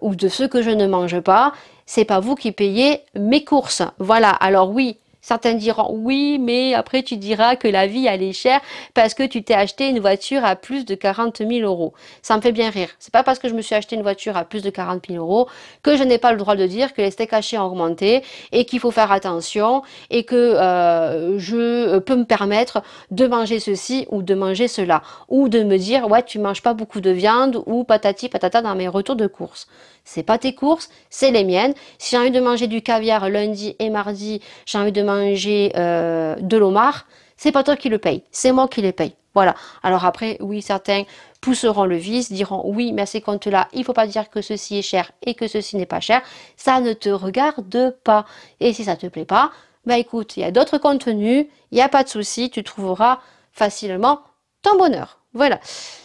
ou de ce que je ne mange pas, c'est pas vous qui payez mes courses. Voilà. Alors oui. Certains diront oui, mais après tu diras que la vie elle est chère parce que tu t'es acheté une voiture à plus de 40 000 euros. Ça me fait bien rire. C'est pas parce que je me suis acheté une voiture à plus de 40 000 euros que je n'ai pas le droit de dire que les steaks hachés ont augmenté et qu'il faut faire attention et que je peux me permettre de manger ceci ou de manger cela. Ou de me dire ouais tu manges pas beaucoup de viande ou patati patata dans mes retours de courses. C'est pas tes courses, c'est les miennes. Si j'ai envie de manger du caviar lundi et mardi, j'ai envie de manger de l'homard, c'est pas toi qui le paye, c'est moi qui les paye. Voilà. Alors après, oui, certains pousseront le vice, diront oui, mais à ces comptes-là, il faut pas dire que ceci est cher et que ceci n'est pas cher. Ça ne te regarde pas. Et si ça te plaît pas, bah écoute, il y a d'autres contenus, il n'y a pas de souci, tu trouveras facilement ton bonheur. Voilà.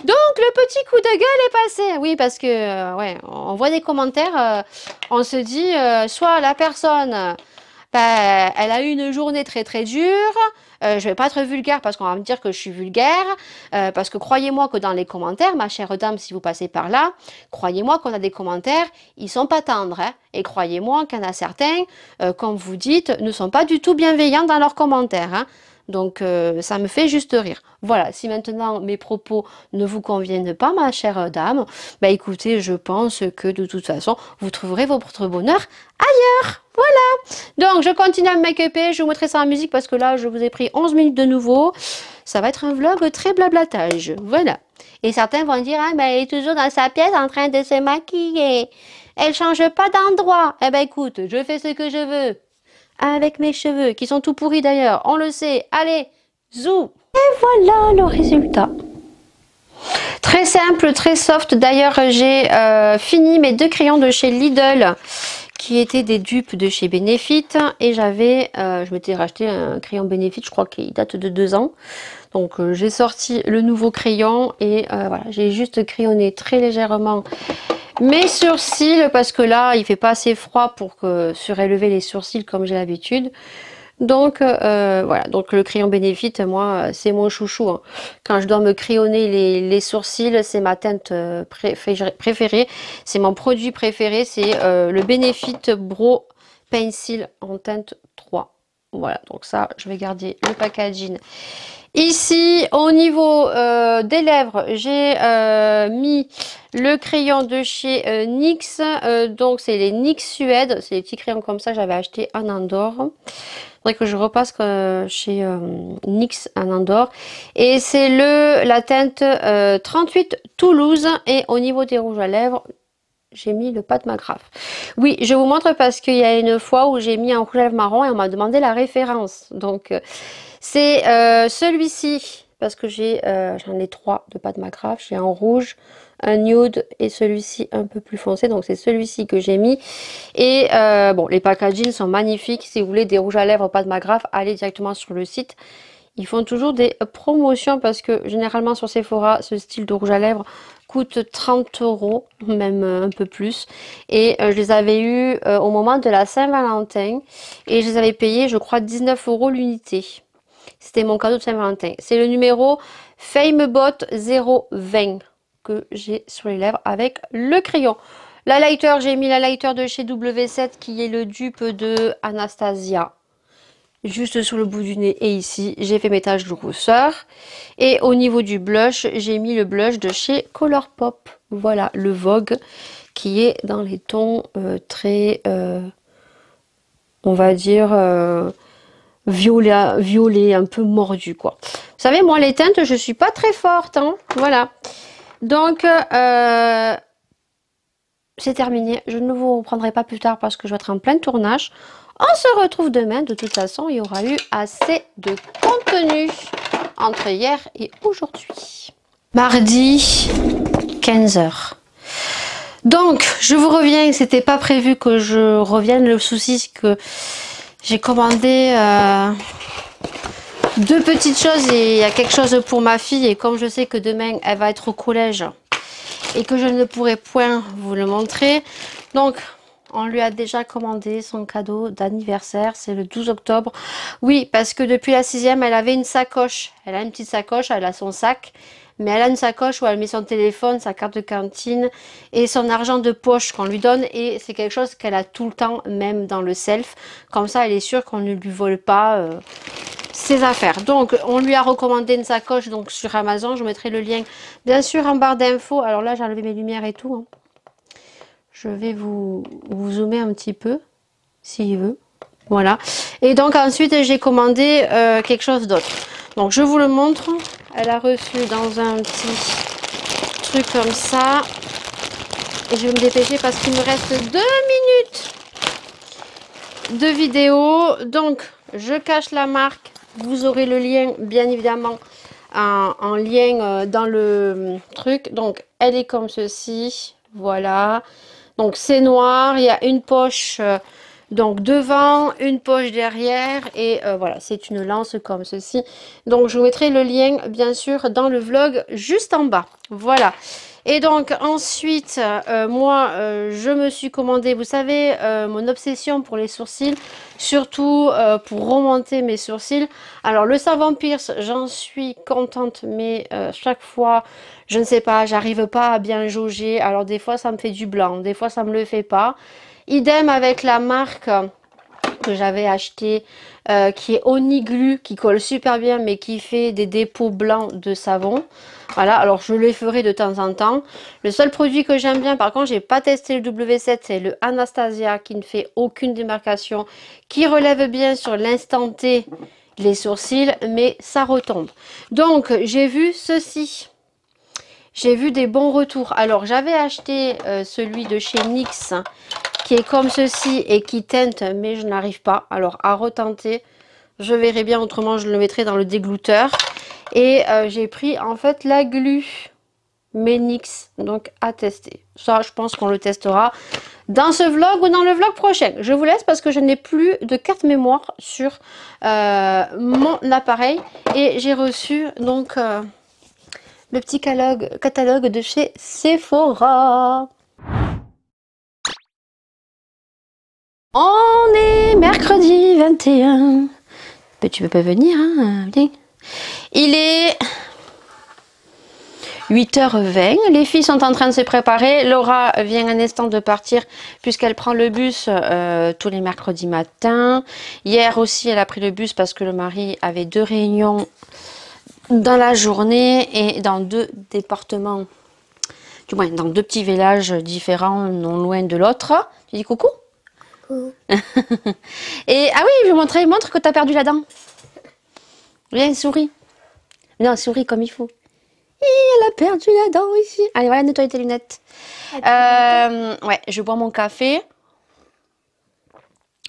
Donc le petit coup de gueule est passé. Oui, parce que ouais, on voit des commentaires, on se dit soit la personne bah, elle a eu une journée très très dure. Je vais pas être vulgaire parce qu'on va me dire que je suis vulgaire. Parce que croyez-moi que dans les commentaires, ma chère dame, si vous passez par là, croyez-moi qu'on a des commentaires, ils sont pas tendres. Hein, et croyez-moi qu'il y en a certains, comme vous dites, ne sont pas du tout bienveillants dans leurs commentaires. Hein. Donc ça me fait juste rire. Voilà, si maintenant mes propos ne vous conviennent pas, ma chère dame, bah écoutez, je pense que de toute façon, vous trouverez votre bonheur ailleurs. Voilà. Donc je continue à me make-upper, je vous mettrai ça en musique parce que là, je vous ai pris 11 minutes de nouveau. Ça va être un vlog très blablatage. Voilà. Et certains vont dire, ah, mais elle est toujours dans sa pièce en train de se maquiller. Elle change pas d'endroit. Eh ben écoute, je fais ce que je veux. Avec mes cheveux, qui sont tout pourris d'ailleurs, on le sait. Allez, zou. Et voilà le résultat. Très simple, très soft. D'ailleurs, j'ai fini mes 2 crayons de chez Lidl, qui étaient des dupes de chez Benefit. Et j'avais, je m'étais racheté un crayon Benefit, je crois qu'il date de 2 ans. Donc j'ai sorti le nouveau crayon et voilà, j'ai juste crayonné très légèrement mes sourcils parce que là il fait pas assez froid pour surélever les sourcils comme j'ai l'habitude. Donc voilà, donc le crayon Benefit, moi c'est mon chouchou. Hein. Quand je dois me crayonner les sourcils, c'est ma teinte préférée. C'est mon produit préféré, c'est le Benefit Brow Pencil en teinte 3. Voilà, donc ça je vais garder le packaging. Ici, au niveau des lèvres, j'ai mis le crayon de chez NYX. Donc, c'est les NYX Suède. C'est les petits crayons comme ça, j'avais acheté en Andorre. Il faudrait que je repasse chez NYX en Andorre. Et c'est la teinte 38 Toulouse. Et au niveau des rouges à lèvres, j'ai mis le Pat McGrath. Oui, je vous montre parce qu'il y a une fois où j'ai mis un rouge à lèvres marron et on m'a demandé la référence. Donc, c'est celui-ci, parce que j'en ai 3 de Pat McGrath. J'ai un rouge, un nude et celui-ci un peu plus foncé. Donc c'est celui-ci que j'ai mis. Et bon, les packagings sont magnifiques. Si vous voulez des rouges à lèvres Pat McGrath, allez directement sur le site. Ils font toujours des promotions parce que généralement sur Sephora, ce style de rouge à lèvres coûte 30 €, même un peu plus. Et je les avais eus au moment de la Saint-Valentin. Et je les avais payés, je crois, 19 € l'unité. C'était mon cadeau de Saint-Valentin. C'est le numéro Famebot 020 que j'ai sur les lèvres avec le crayon. La lighter, j'ai mis la lighter de chez W7 qui est le dupe de Anastasia. Juste sous le bout du nez et ici, j'ai fait mes taches de rousseur. Et au niveau du blush, j'ai mis le blush de chez Colourpop. Voilà, le Vogue qui est dans les tons très, on va dire... violet, un peu mordu quoi. Vous savez, moi les teintes, je suis pas très forte, hein. Voilà. Donc c'est terminé. Je ne vous reprendrai pas plus tard parce que je vais être en plein tournage. On se retrouve demain. De toute façon, il y aura eu assez de contenu entre hier et aujourd'hui. Mardi 15 h. Donc, je vous reviens, c'était pas prévu que je revienne. Le souci, c'est que j'ai commandé deux petites choses et il y a quelque chose pour ma fille. Et comme je sais que demain, elle va être au collège et que je ne pourrai point vous le montrer. Donc, on lui a déjà commandé son cadeau d'anniversaire, c'est le 12 octobre. Oui, parce que depuis la 6e, elle avait une sacoche. Elle a une petite sacoche, elle a son sac. Mais elle a une sacoche où elle met son téléphone, sa carte de cantine et son argent de poche qu'on lui donne. Et c'est quelque chose qu'elle a tout le temps, même dans le self. Comme ça, elle est sûre qu'on ne lui vole pas ses affaires. Donc, on lui a recommandé une sacoche donc sur Amazon. Je mettrai le lien, bien sûr, en barre d'infos. Alors là, j'ai enlevé mes lumières et tout. Hein. Je vais vous zoomer un petit peu, s'il veut. Voilà. Et donc, ensuite, j'ai commandé quelque chose d'autre. Donc, je vous le montre. Elle a reçu dans un petit truc comme ça. Et je vais me dépêcher parce qu'il me reste 2 minutes de vidéo. Donc, je cache la marque. Vous aurez le lien, bien évidemment, en lien dans le truc. Donc, elle est comme ceci. Voilà. Donc, c'est noir. Il y a une poche... donc devant, une poche derrière et voilà, c'est une lance comme ceci. Donc je vous mettrai le lien bien sûr dans le vlog juste en bas. Voilà. Et donc ensuite, moi je me suis commandé, vous savez, mon obsession pour les sourcils, surtout pour remonter mes sourcils. Alors le savon Pierce, j'en suis contente, mais chaque fois, je ne sais pas, j'arrive pas à bien jauger. Alors des fois ça me fait du blanc, des fois ça me le fait pas. Idem avec la marque que j'avais acheté qui est Oniglu, qui colle super bien mais qui fait des dépôts blancs de savon. Voilà, alors je les ferai de temps en temps. Le seul produit que j'aime bien, par contre j'ai pas testé le W7, c'est le Anastasia qui ne fait aucune démarcation, qui relève bien sur l'instant T les sourcils, mais ça retombe. Donc j'ai vu ceci. J'ai vu des bons retours. Alors j'avais acheté celui de chez NYX qui est comme ceci et qui teinte, mais je n'arrive pas. Alors à retenter, je verrai bien, autrement je le mettrai dans le déglouteur. Et j'ai pris en fait la glu NYX, donc à tester. Ça, je pense qu'on le testera dans ce vlog ou dans le vlog prochain. Je vous laisse parce que je n'ai plus de carte mémoire sur mon appareil. Et j'ai reçu donc le petit catalogue de chez Sephora. On est mercredi 21. Mais tu veux pas venir, hein? Viens. Il est 8h20. Les filles sont en train de se préparer. Laura vient un instant de partir puisqu'elle prend le bus tous les mercredis matins. Hier aussi, elle a pris le bus parce que le mari avait 2 réunions dans la journée et dans 2 départements, du moins dans 2 petits villages différents, non loin de l'autre. Tu dis coucou? Et ah oui, je vais montrer, montre que tu as perdu la dent. Viens, souris. Non, souris comme il faut. Et elle a perdu la dent ici. Allez, voilà, nettoyer tes lunettes. Ouais, je bois mon café.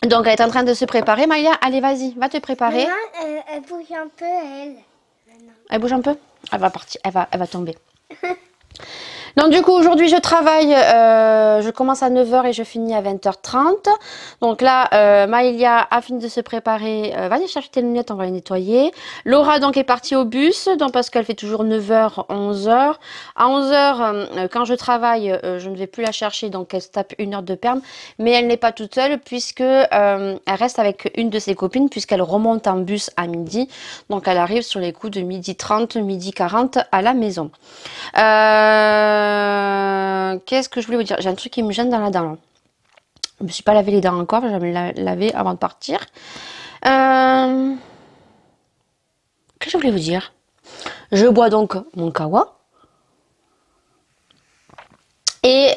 Donc, elle est en train de se préparer. Maya, allez, vas-y, va te préparer. Maman, elle bouge un peu, elle. Elle bouge un peu? Elle va partir, elle va tomber. Donc du coup aujourd'hui je travaille, je commence à 9h et je finis à 20h30. Donc là Maëlia a fini de se préparer, va aller chercher tes lunettes, on va les nettoyer. Laura donc est partie au bus, donc parce qu'elle fait toujours 9h, 11h. À 11h quand je travaille je ne vais plus la chercher, donc elle se tape 1 heure de perm. Mais elle n'est pas toute seule puisque elle reste avec une de ses copines puisqu'elle remonte en bus à midi. Donc elle arrive sur les coups de 12h30, 12h40 à la maison. Qu'est-ce que je voulais vous dire? J'ai un truc qui me gêne dans la dent. Là. Je me suis pas lavé les dents encore, je vais me laver avant de partir. Qu'est-ce que je voulais vous dire? Je bois donc mon kawa. Et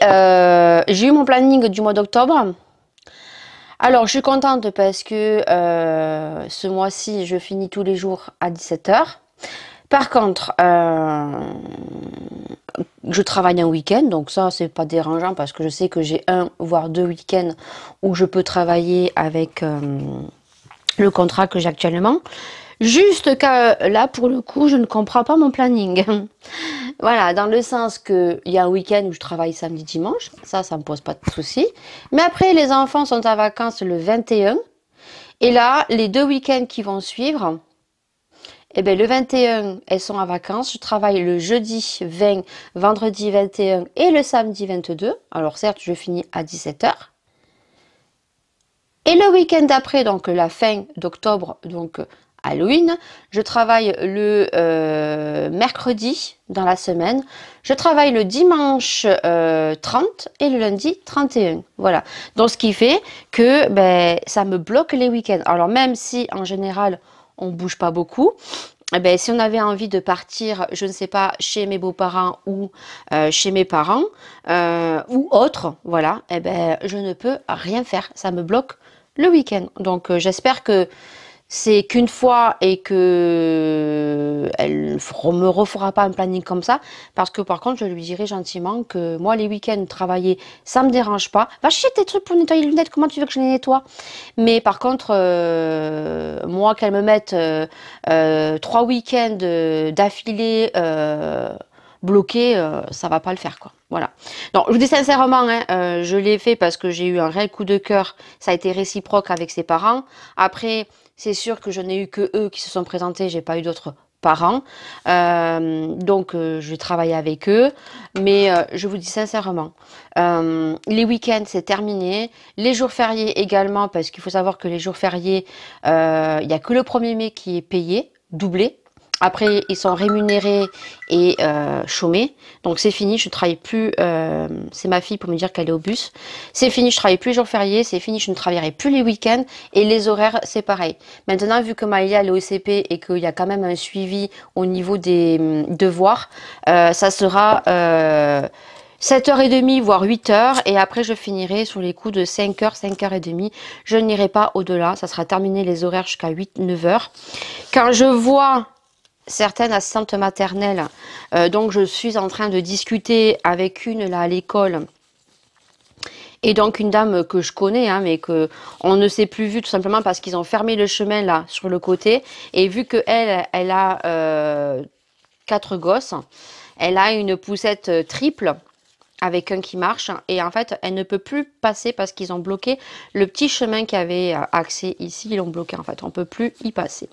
j'ai eu mon planning du mois d'octobre. Alors je suis contente parce que ce mois-ci je finis tous les jours à 17h. Par contre, je travaille un week-end, donc ça c'est pas dérangeant parce que je sais que j'ai 1 voire 2 week-ends où je peux travailler avec le contrat que j'ai actuellement. Juste que là pour le coup je ne comprends pas mon planning. Voilà, dans le sens qu'il y a un week-end où je travaille samedi, dimanche. Ça me pose pas de souci. Mais après, les enfants sont en vacances le 21. Et là, les 2 week-ends qui vont suivre, eh bien, le 21, elles sont en vacances. Je travaille le jeudi 20, vendredi 21 et le samedi 22. Alors certes, je finis à 17h. Et le week-end d'après, donc la fin d'octobre, donc Halloween, je travaille le mercredi dans la semaine. Je travaille le dimanche 30 et le lundi 31. Voilà. Donc ce qui fait que ben, ça me bloque les week-ends. Alors même si en général on bouge pas beaucoup, eh ben, si on avait envie de partir, je ne sais pas, chez mes beaux-parents ou chez mes parents ou autres, voilà, eh ben, je ne peux rien faire. Ça me bloque le week-end. Donc j'espère que c'est qu'une fois et que elle me refera pas un planning comme ça, parce que par contre je lui dirai gentiment que moi les week-ends travailler ça me dérange pas. Va chercher tes trucs pour nettoyer les lunettes, comment tu veux que je les nettoie? Mais par contre moi qu'elle me mette 3 week-ends d'affilée bloqués, ça va pas le faire quoi. Voilà. Donc je vous dis sincèrement, hein, je l'ai fait parce que j'ai eu un réel coup de cœur. Ça a été réciproque avec ses parents. Après, c'est sûr que je n'ai eu que eux qui se sont présentés. J'ai pas eu d'autres parents. Donc je vais travailler avec eux. Mais je vous dis sincèrement, les week-ends c'est terminé. Les jours fériés également, parce qu'il faut savoir que les jours fériés, il n'y a que le 1er mai qui est payé, doublé. Après, ils sont rémunérés et chômés. Donc, c'est fini. Je ne travaille plus. C'est ma fille pour me dire qu'elle est au bus. C'est fini. Je ne travaille plus les jours fériés. C'est fini. Je ne travaillerai plus les week-ends. Et les horaires, c'est pareil. Maintenant, vu que Maïlia elle est au CP et qu'il y a quand même un suivi au niveau des devoirs, ça sera 7h30, voire 8h. Et après, je finirai sur les coups de 5h, 5h30. Je n'irai pas au-delà. Ça sera terminé les horaires jusqu'à 8, 9h. Quand je vois certaines assistantes maternelles, donc je suis en train de discuter avec une là à l'école, et donc une dame que je connais, hein, mais que on ne s'est plus vu tout simplement parce qu'ils ont fermé le chemin là sur le côté, et vu que elle a 4 gosses, elle a une poussette triple avec un qui marche, et en fait elle ne peut plus passer parce qu'ils ont bloqué le petit chemin qui avait accès ici, ils l'ont bloqué en fait, on peut plus y passer.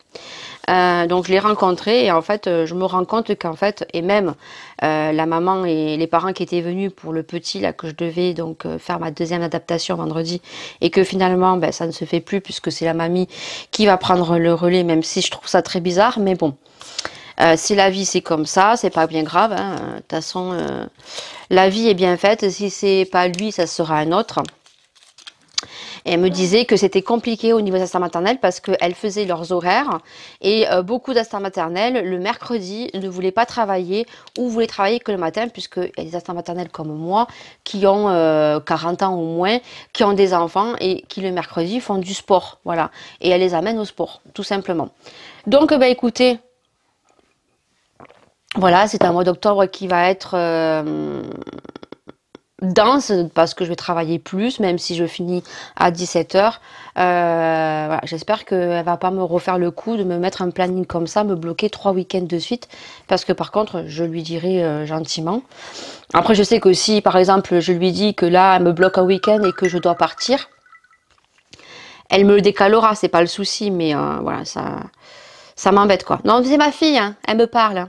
Donc je l'ai rencontré et en fait je me rends compte qu'en fait, et même la maman et les parents qui étaient venus pour le petit là que je devais donc faire ma deuxième adaptation vendredi, et que finalement ben, ça ne se fait plus puisque c'est la mamie qui va prendre le relais, même si je trouve ça très bizarre, mais bon. Si la vie c'est comme ça, c'est pas bien grave. Hein. De toute façon, la vie est bien faite. Si c'est pas lui, ça sera un autre. Et elle me disait que c'était compliqué au niveau des assistantes maternelles parce qu'elles faisaient leurs horaires. Et beaucoup d'assistantes maternelles, le mercredi, ne voulaient pas travailler ou voulaient travailler que le matin, puisqu'il y a des assistantes maternelles comme moi qui ont 40 ans au moins, qui ont des enfants et qui le mercredi font du sport. Voilà. Et elles les amènent au sport, tout simplement. Donc, bah, écoutez, voilà, c'est un mois d'octobre qui va être dense parce que je vais travailler plus, même si je finis à 17h. Voilà, j'espère qu'elle ne va pas me refaire le coup de me mettre un planning comme ça, me bloquer 3 week-ends de suite, parce que par contre, je lui dirai gentiment. Après, je sais que si, par exemple, je lui dis que là, elle me bloque un week-end et que je dois partir, elle me le décalera, c'est pas le souci, mais voilà, ça m'embête quoi. Non, c'est ma fille, hein, elle me parle.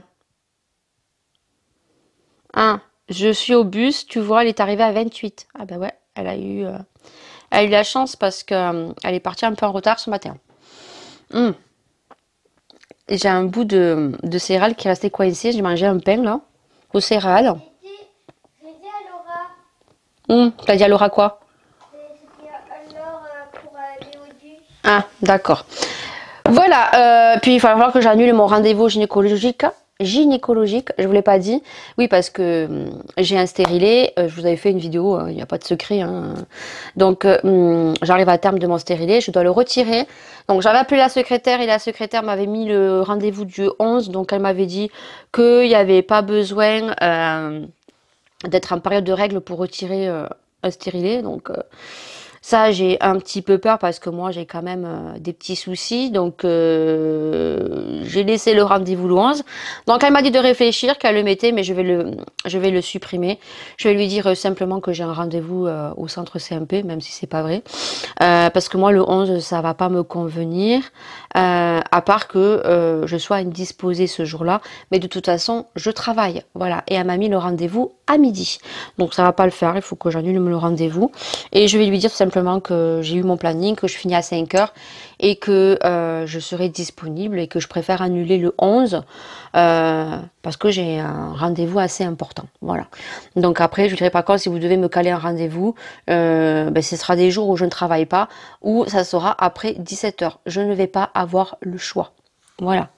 Hein, je suis au bus, tu vois, elle est arrivée à 28. Ah ben ouais, elle a eu la chance parce que elle est partie un peu en retard ce matin. Et j'ai un bout de céréales qui est resté coincé. J'ai mangé un pain là, aux céréales. J'ai dit à Laura. T'as dit à Laura quoi? J'ai dit à Laura pour aller au bus. Ah, d'accord. Voilà, puis il va falloir que j'annule mon rendez-vous gynécologique. Je vous l'ai pas dit. Oui, parce que j'ai un stérilet. Je vous avais fait une vidéo, il n'y a pas de secret. Hein. Donc, j'arrive à terme de mon stérilet. Je dois le retirer. Donc, j'avais appelé la secrétaire et la secrétaire m'avait mis le rendez-vous du 11. Donc, elle m'avait dit qu'il n'y avait pas besoin d'être en période de règles pour retirer un stérilet. Donc, Ça, j'ai un petit peu peur parce que moi, j'ai quand même des petits soucis. Donc, j'ai laissé le rendez-vous le 11. Donc, elle m'a dit de réfléchir, qu'elle le mettait, mais je vais le supprimer. Je vais lui dire simplement que j'ai un rendez-vous au centre CMP, même si c'est pas vrai. Parce que moi, le 11, ça va pas me convenir. À part que je sois indisposée ce jour-là. Mais de toute façon, je travaille. Voilà. Et elle m'a mis le rendez-vous à midi. Donc, ça va pas le faire. Il faut que j'annule le rendez-vous. Et je vais lui dire tout simplement que j'ai eu mon planning, que je finis à 5 heures et que je serai disponible et que je préfère annuler le 11 parce que j'ai un rendez-vous assez important. Voilà. Donc après, je lui dirai par contre, si vous devez me caler un rendez-vous, ce sera des jours où je ne travaille pas ou ça sera après 17 heures. Je ne vais pas avoir le choix. Voilà.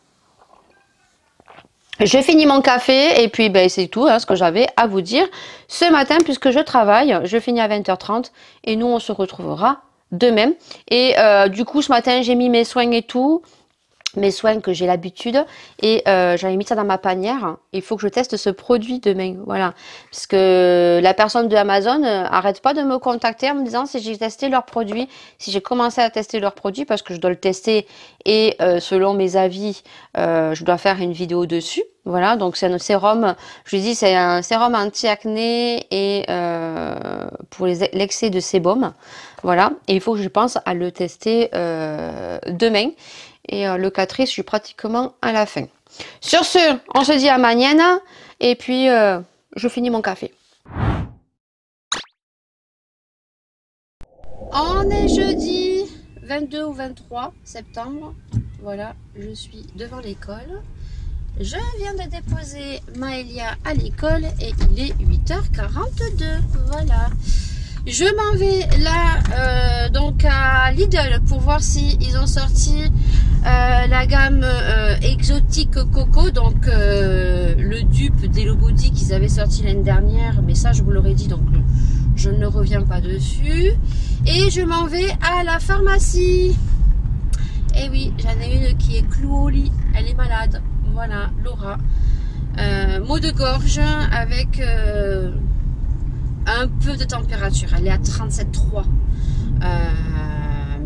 Je finis mon café et puis c'est tout ce que j'avais à vous dire ce matin puisque je travaille. Je finis à 20h30 et nous on se retrouvera demain. Et du coup ce matin j'ai mis mes soins et tout. Mes soins que j'ai l'habitude et j'avais mis ça dans ma panière. Il faut que je teste ce produit demain, voilà, parce que la personne de Amazon arrête pas de me contacter en me disant si j'ai testé leurs produits, si j'ai commencé à tester leurs produits parce que je dois le tester et selon mes avis je dois faire une vidéo dessus. Voilà, donc c'est un sérum, je lui dis c'est un sérum anti-acné et pour l'excès de sébum, voilà, et il faut que je pense à le tester demain. Et le 4, je suis pratiquement à la fin. Sur ce, on se dit à mañana. Et puis, je finis mon café. On est jeudi 22 ou 23 septembre. Voilà, je suis devant l'école. Je viens de déposer Maëlia à l'école et il est 8h42. Voilà. Je m'en vais là donc à Lidl pour voir si ils ont sorti la gamme exotique coco, donc le dupe d'Hello Body qu'ils avaient sorti l'année dernière, mais ça je vous l'aurais dit donc je ne reviens pas dessus. Et je m'en vais à la pharmacie. Et oui, j'en ai une qui est clouée au lit, elle est malade, voilà, Laura. Maux de gorge avec un peu de température, elle est à 37,3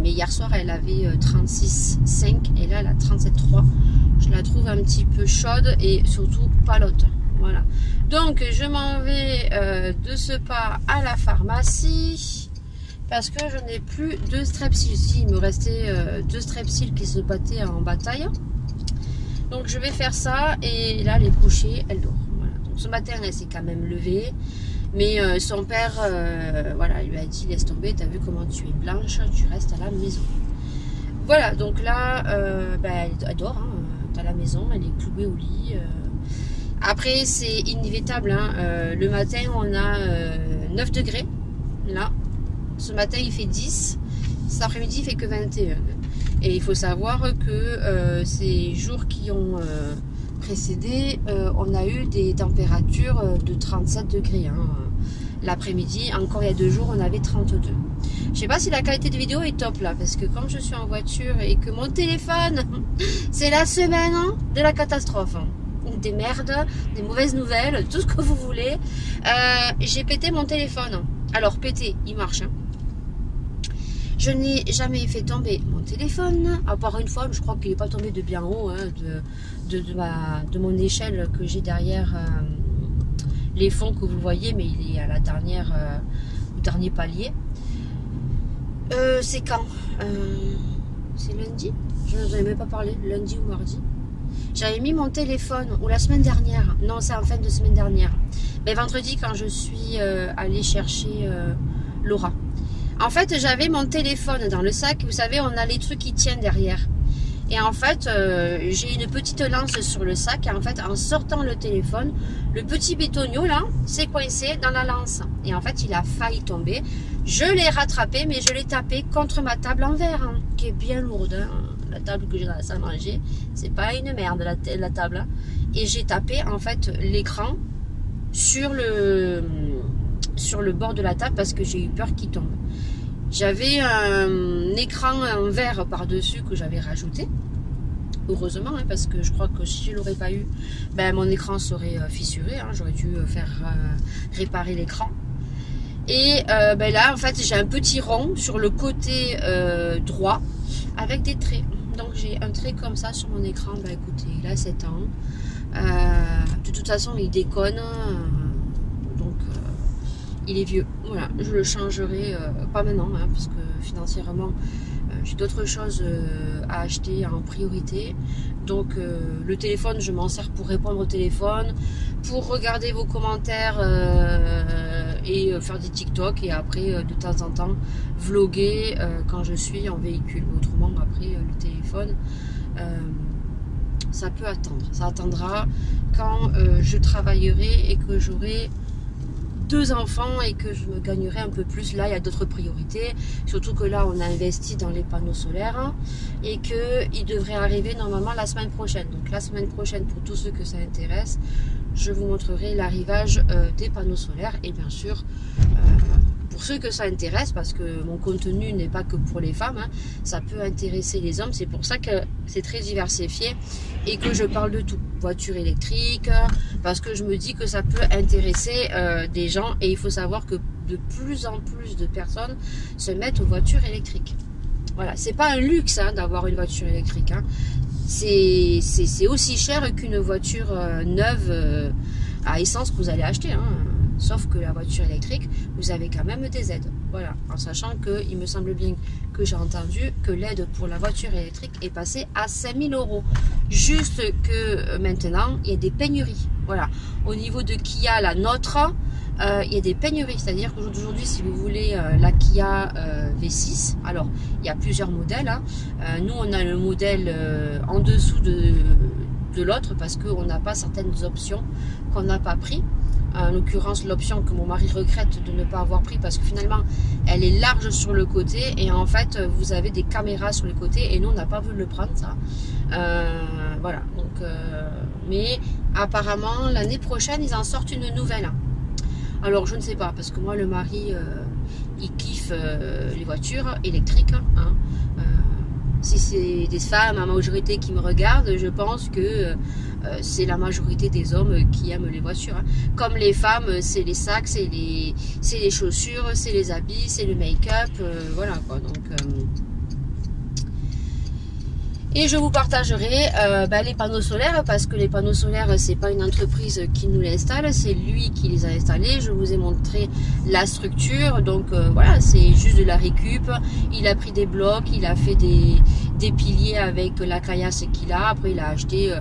mais hier soir elle avait 36,5 et là elle a 37,3. Je la trouve un petit peu chaude et surtout palote. Voilà, donc je m'en vais de ce pas à la pharmacie parce que je n'ai plus de strepsil. Il me restait 2 strepsils qui se battaient en bataille, donc je vais faire ça. Et là elle est couchée, elle dort. Voilà. Donc ce matin elle s'est quand même levée. Mais son père, voilà, lui a dit laisse tomber, t'as vu comment tu es blanche, tu restes à la maison. Voilà, donc là, elle dort à la maison, elle est clouée au lit. Après, c'est inévitable, le matin, on a 9 degrés, là. Ce matin, il fait 10, cet après-midi, il fait que 21. Et il faut savoir que ces jours qui ont précédé, on a eu des températures de 37 degrés. L'après-midi, encore il y a 2 jours, on avait 32. Je sais pas si la qualité de vidéo est top là, parce que comme je suis en voiture et que mon téléphone, c'est la semaine de la catastrophe. Des merdes, des mauvaises nouvelles, tout ce que vous voulez. J'ai pété mon téléphone. Alors pété, il marche. Je n'ai jamais fait tomber mon téléphone, à part une fois, mais je crois qu'il n'est pas tombé de bien haut, de mon échelle que j'ai derrière les fonds que vous voyez, mais il est à la dernière, au dernier palier. C'est quand c'est lundi? Je n'en avais même pas parlé, lundi ou mardi. J'avais mis mon téléphone, ou la semaine dernière, non c'est en fin de semaine dernière, mais vendredi quand je suis allée chercher Laura. En fait, j'avais mon téléphone dans le sac. Vous savez, on a les trucs qui tiennent derrière. Et en fait, j'ai une petite lance sur le sac. Et en fait, en sortant le téléphone, le petit bétonio, là, s'est coincé dans la lance. Et en fait, il a failli tomber. Je l'ai rattrapé, mais je l'ai tapé contre ma table en verre, qui est bien lourde. La table que j'ai dans la salle à manger, c'est pas une merde, la table. Et j'ai tapé, en fait, l'écran sur le bord de la table parce que j'ai eu peur qu'il tombe. J'avais un écran en verre par-dessus que j'avais rajouté. Heureusement, parce que je crois que si je ne l'aurais pas eu, mon écran serait fissuré. J'aurais dû faire réparer l'écran. Et ben là, en fait, j'ai un petit rond sur le côté droit avec des traits. Donc j'ai un trait comme ça sur mon écran. Ben écoutez, il a 7 ans. De toute façon, il déconne. Donc il est vieux. Voilà, je le changerai pas maintenant, hein, parce que financièrement, j'ai d'autres choses à acheter en priorité. Donc le téléphone, je m'en sers pour répondre au téléphone, pour regarder vos commentaires et faire des TikTok, et après de temps en temps vloguer quand je suis en véhicule. Autrement, après le téléphone, ça peut attendre. Ça attendra quand je travaillerai et que j'aurai 2 enfants et que je me gagnerai un peu plus. Là, il y a d'autres priorités, surtout que là, on a investi dans les panneaux solaires, hein, et qu'ils devraient arriver normalement la semaine prochaine. Donc la semaine prochaine, pour tous ceux que ça intéresse, je vous montrerai l'arrivage des panneaux solaires, et bien sûr pour ceux que ça intéresse, parce que mon contenu n'est pas que pour les femmes, hein, ça peut intéresser les hommes. C'est pour ça que c'est très diversifié et que je parle de tout. Voiture électrique, parce que je me dis que ça peut intéresser des gens, et il faut savoir que de plus en plus de personnes se mettent aux voitures électriques. Voilà, c'est pas un luxe, hein, d'avoir une voiture électrique, hein. C'est aussi cher qu'une voiture neuve à essence que vous allez acheter, hein. Sauf que la voiture électrique, vous avez quand même des aides. Voilà, en sachant que, il me semble bien que j'ai entendu que l'aide pour la voiture électrique est passée à 5 000 €. Juste que maintenant, il y a des pénuries. Voilà, au niveau de Kia, la nôtre, il y a des pénuries. C'est-à-dire qu'aujourd'hui, si vous voulez la Kia V6, alors il y a plusieurs modèles, hein. Nous, on a le modèle en dessous de l'autre, parce qu'on n'a pas certaines options qu'on n'a pas pris. En l'occurrence, l'option que mon mari regrette de ne pas avoir pris, parce que finalement elle est large sur le côté, et en fait vous avez des caméras sur les côtés, et nous on n'a pas voulu le prendre, ça. Voilà, donc mais apparemment l'année prochaine ils en sortent une nouvelle. Alors je ne sais pas, parce que moi le mari il kiffe les voitures électriques, hein. Si c'est des femmes en majorité qui me regardent, je pense que c'est la majorité des hommes qui aiment les voitures, hein. Comme les femmes, c'est les sacs, c'est les chaussures, c'est les habits, c'est le make-up, voilà quoi. Donc, et je vous partagerai les panneaux solaires, parce que les panneaux solaires, c'est pas une entreprise qui nous les installe, c'est lui qui les a installés. Je vous ai montré la structure, donc voilà, c'est juste de la récup. Il a pris des blocs, il a fait des piliers avec la caillasse qu'il a. Après, il a acheté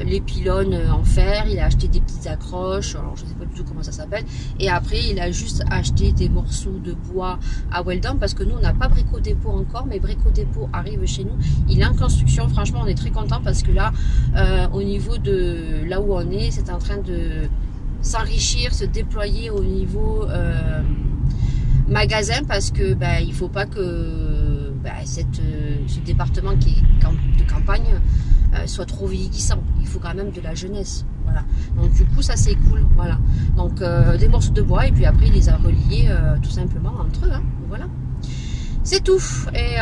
les pylônes en fer, il a acheté des petites accroches, alors je ne sais pas du tout comment ça s'appelle. Et après, il a juste acheté des morceaux de bois à Weldon, parce que nous, on n'a pas Brico Dépôt encore, mais Brico Dépôt arrive chez nous. Il est en construction. Franchement, on est très content, parce que là, au niveau de là où on est, c'est en train de s'enrichir, se déployer au niveau magasin, parce que il faut pas que ce département qui est de campagne soit trop vieillissant. Il faut quand même de la jeunesse. Voilà. Donc du coup, ça c'est cool. Voilà. Donc des morceaux de bois, et puis après il les a reliés tout simplement entre eux, hein. Voilà. C'est tout. Et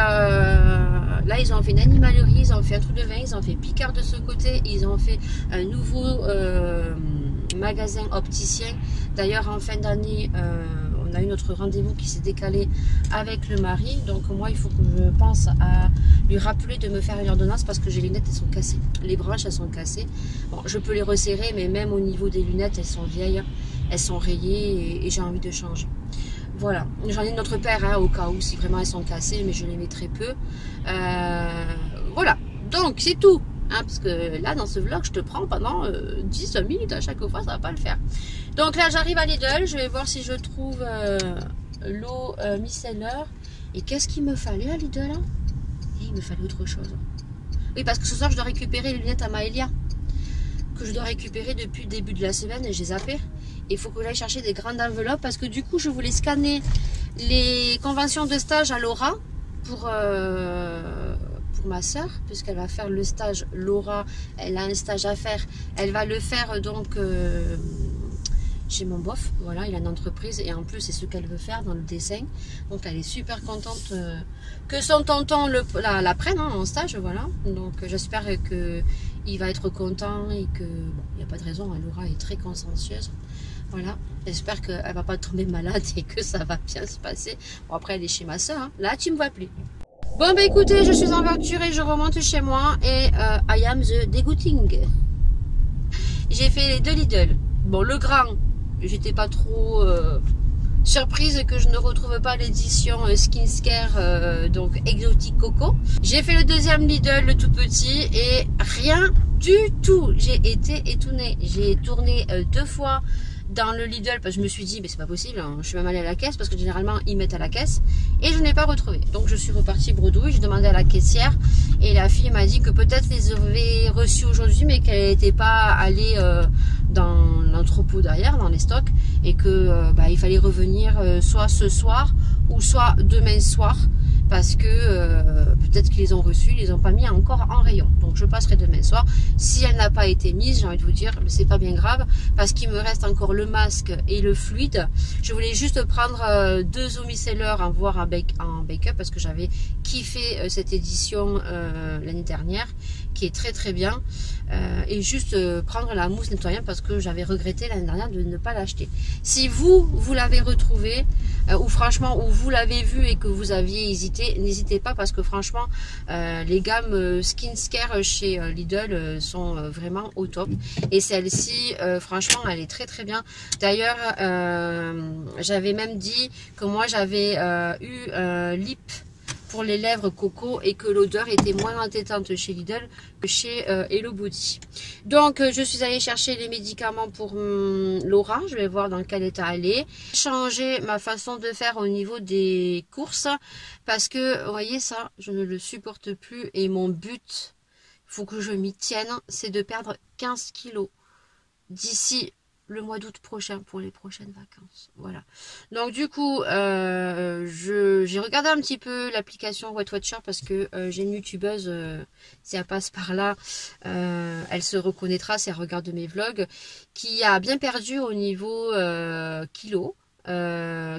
là, ils ont fait une animalerie, ils ont fait un trou de vin, ils ont fait Picard de ce côté, ils ont fait un nouveau magasin opticien. D'ailleurs, en fin d'année, on a eu notre rendez-vous qui s'est décalé avec le mari. Donc moi, il faut que je pense à lui rappeler de me faire une ordonnance, parce que j'ai les lunettes, elles sont cassées. Les branches, elles sont cassées. Bon, je peux les resserrer, mais même au niveau des lunettes, elles sont vieilles, elles sont rayées, et j'ai envie de changer. Voilà, j'en ai notre paire, hein, au cas où, si vraiment elles sont cassées, mais je les mets très peu. Voilà, donc c'est tout, hein, parce que là dans ce vlog je te prends pendant 10 minutes à chaque fois, ça va pas le faire. Donc là j'arrive à Lidl, je vais voir si je trouve l'eau micellaire. Et qu'est-ce qu'il me fallait à Lidl, hein? Il me fallait autre chose. Oui, parce que ce soir je dois récupérer les lunettes à Maëlia, que je dois récupérer depuis le début de la semaine, et j'ai zappé. Il faut que j'aille chercher des grandes enveloppes, parce que du coup je voulais scanner les conventions de stage à Laura pour ma soeur, puisqu'elle va faire le stage. Laura, elle a un stage à faire, elle va le faire donc chez mon bof. Voilà, il a une entreprise et en plus c'est ce qu'elle veut faire dans le dessin. Donc elle est super contente que son tonton la prenne hein, en stage. Voilà, donc j'espère que il va être content et que bon, il n'y a pas de raison. Laura est très consciencieuse. Voilà, j'espère qu'elle va pas tomber malade et que ça va bien se passer. Bon après elle est chez ma soeur. Hein. Là tu me vois plus. Bon bah écoutez, je suis en voiture et je remonte chez moi et I am the dégoûting. J'ai fait les 2 Lidl. Bon, le grand, j'étais pas trop surprise que je ne retrouve pas l'édition Skincare, donc exotique coco. J'ai fait le deuxième Lidl, le tout petit, et rien du tout. J'ai été étonnée. J'ai tourné 2 fois dans le Lidl parce que je me suis dit mais c'est pas possible hein. Je suis même allée à la caisse parce que généralement ils mettent à la caisse et je n'ai pas retrouvé, donc je suis repartie bredouille. J'ai demandé à la caissière et la fille m'a dit que peut-être les avaient reçus aujourd'hui mais qu'elle n'était pas allée dans l'entrepôt derrière, dans les stocks, et que il fallait revenir soit ce soir ou soit demain soir parce que peut-être qu'ils les ont reçus, ils les ont pas mis encore en rayon. Donc je passerai demain soir. Si elle n'a pas été mise, j'ai envie de vous dire, c'est pas bien grave parce qu'il me reste encore le masque et le fluide. Je voulais juste prendre 2 eau micellaires en voir en bake-up parce que j'avais kiffé cette édition l'année dernière qui est très très bien, et juste prendre la mousse nettoyante parce que j'avais regretté l'année dernière de ne pas l'acheter. Si vous l'avez retrouvé ou franchement ou vous l'avez vu et que vous aviez hésité, n'hésitez pas parce que franchement les gammes Skincare chez Lidl sont vraiment au top, et celle-ci franchement elle est très très bien. D'ailleurs j'avais même dit que moi j'avais eu lip pour les lèvres coco et que l'odeur était moins entêtante chez Lidl que chez Hello Body. Donc je suis allée chercher les médicaments pour Laura, je vais voir dans quel état elle est. Changer ma façon de faire au niveau des courses parce que vous voyez ça, je ne le supporte plus et mon but, il faut que je m'y tienne, c'est de perdre 15 kilos d'ici le mois d'août prochain pour les prochaines vacances. Voilà. Donc du coup, j'ai regardé un petit peu l'application Weight Watcher parce que j'ai une youtubeuse, si elle passe par là, elle se reconnaîtra si elle regarde mes vlogs, qui a bien perdu au niveau kilo.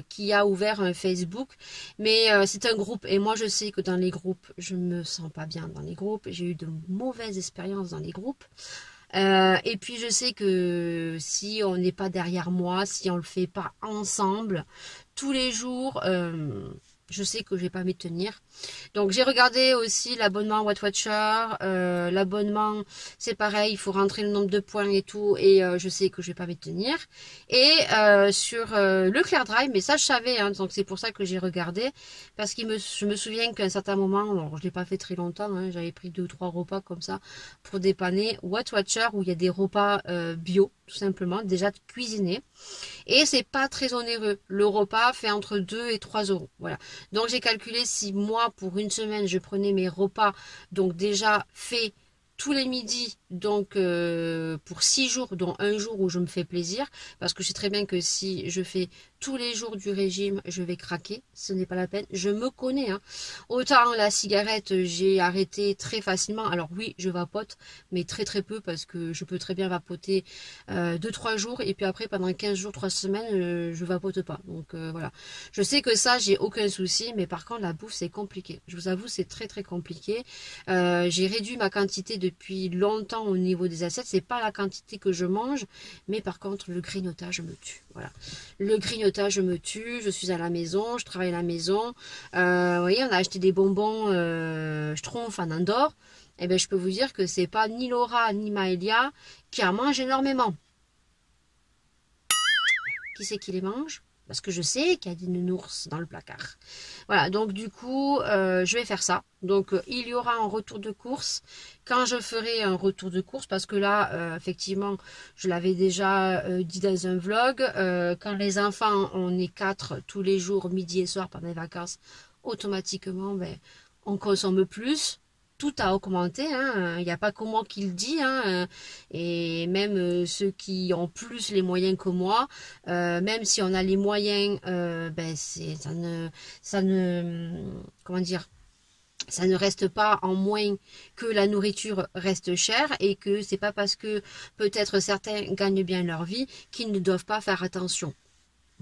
Qui a ouvert un Facebook, mais c'est un groupe et moi je sais que dans les groupes je me sens pas bien dans les groupes, j'ai eu de mauvaises expériences dans les groupes. Et puis je sais que si on n'est pas derrière moi, si on le fait pas ensemble tous les jours, je sais que je vais pas m'y tenir. Donc j'ai regardé aussi l'abonnement Weight Watcher. L'abonnement c'est pareil, il faut rentrer le nombre de points et tout, et je sais que je vais pas m'y tenir. Et sur le Clear Drive, mais ça je savais, hein, donc c'est pour ça que j'ai regardé, parce que je me souviens qu'à un certain moment, alors je l'ai pas fait très longtemps, hein, j'avais pris 2 ou 3 repas comme ça pour dépanner Weight Watcher où il y a des repas bio tout simplement déjà cuisinés, et c'est pas très onéreux. Le repas fait entre 2 et 3 euros. Voilà. Donc j'ai calculé si moi pour une semaine je prenais mes repas donc déjà faits tous les midis, donc pour 6 jours, dont un jour où je me fais plaisir, parce que je sais très bien que si je fais tous les jours du régime, je vais craquer, ce n'est pas la peine, je me connais, hein. Autant la cigarette, j'ai arrêté très facilement, alors oui, je vapote, mais très très peu, parce que je peux très bien vapoter 2-3 jours, et puis après, pendant 15 jours, 3 semaines, je vapote pas, donc voilà. Je sais que ça, j'ai aucun souci, mais par contre, la bouffe, c'est compliqué, je vous avoue, c'est très très compliqué. J'ai réduit ma quantité depuis longtemps au niveau des assiettes, c'est pas la quantité que je mange, mais par contre, le grignotage me tue, voilà. Le grignotage me tue, je suis à la maison, je travaille à la maison. Vous voyez, on a acheté des bonbons Schtroumpf en Andorre. Et bien, je peux vous dire que c'est pas ni Laura ni Maëlia qui en mangent énormément. Qui c'est qui les mange? Parce que je sais qu'il y a des nounours dans le placard. Voilà, donc du coup, je vais faire ça. Donc, il y aura un retour de course. Quand je ferai un retour de course, parce que là, effectivement, je l'avais déjà dit dans un vlog, quand les enfants, on est 4 tous les jours, midi et soir, pendant les vacances, automatiquement, ben, on consomme plus. Tout a augmenté, hein. Il n'y a pas que moi qui le dis, hein. Et même ceux qui ont plus les moyens que moi, même si on a les moyens, ben ça ne, comment dire, ça ne reste pas en moins que la nourriture reste chère et que c'est pas parce que peut-être certains gagnent bien leur vie qu'ils ne doivent pas faire attention.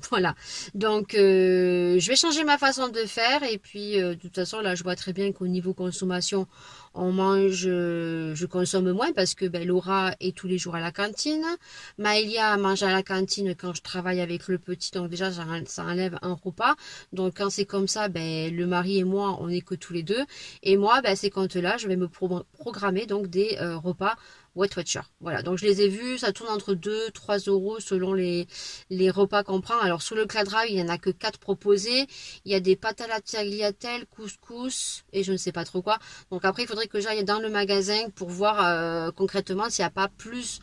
Voilà, donc je vais changer ma façon de faire et puis de toute façon là je vois très bien qu'au niveau consommation on mange, je consomme moins parce que ben, Laura est tous les jours à la cantine, Maëlia mange à la cantine quand je travaille avec le petit, donc déjà ça enlève un repas, donc quand c'est comme ça, ben, le mari et moi on est que tous les deux et moi ben, ces comptes-là je vais me programmer donc des repas Weight Watcher. Voilà, donc je les ai vus, ça tourne entre 2-3 euros selon les repas qu'on prend. Alors sur le Cladrail, il n'y en a que 4 proposés. Il y a des pâtes à la tagliatelle, couscous et je ne sais pas trop quoi. Donc après, il faudrait que j'aille dans le magasin pour voir concrètement s'il n'y a pas plus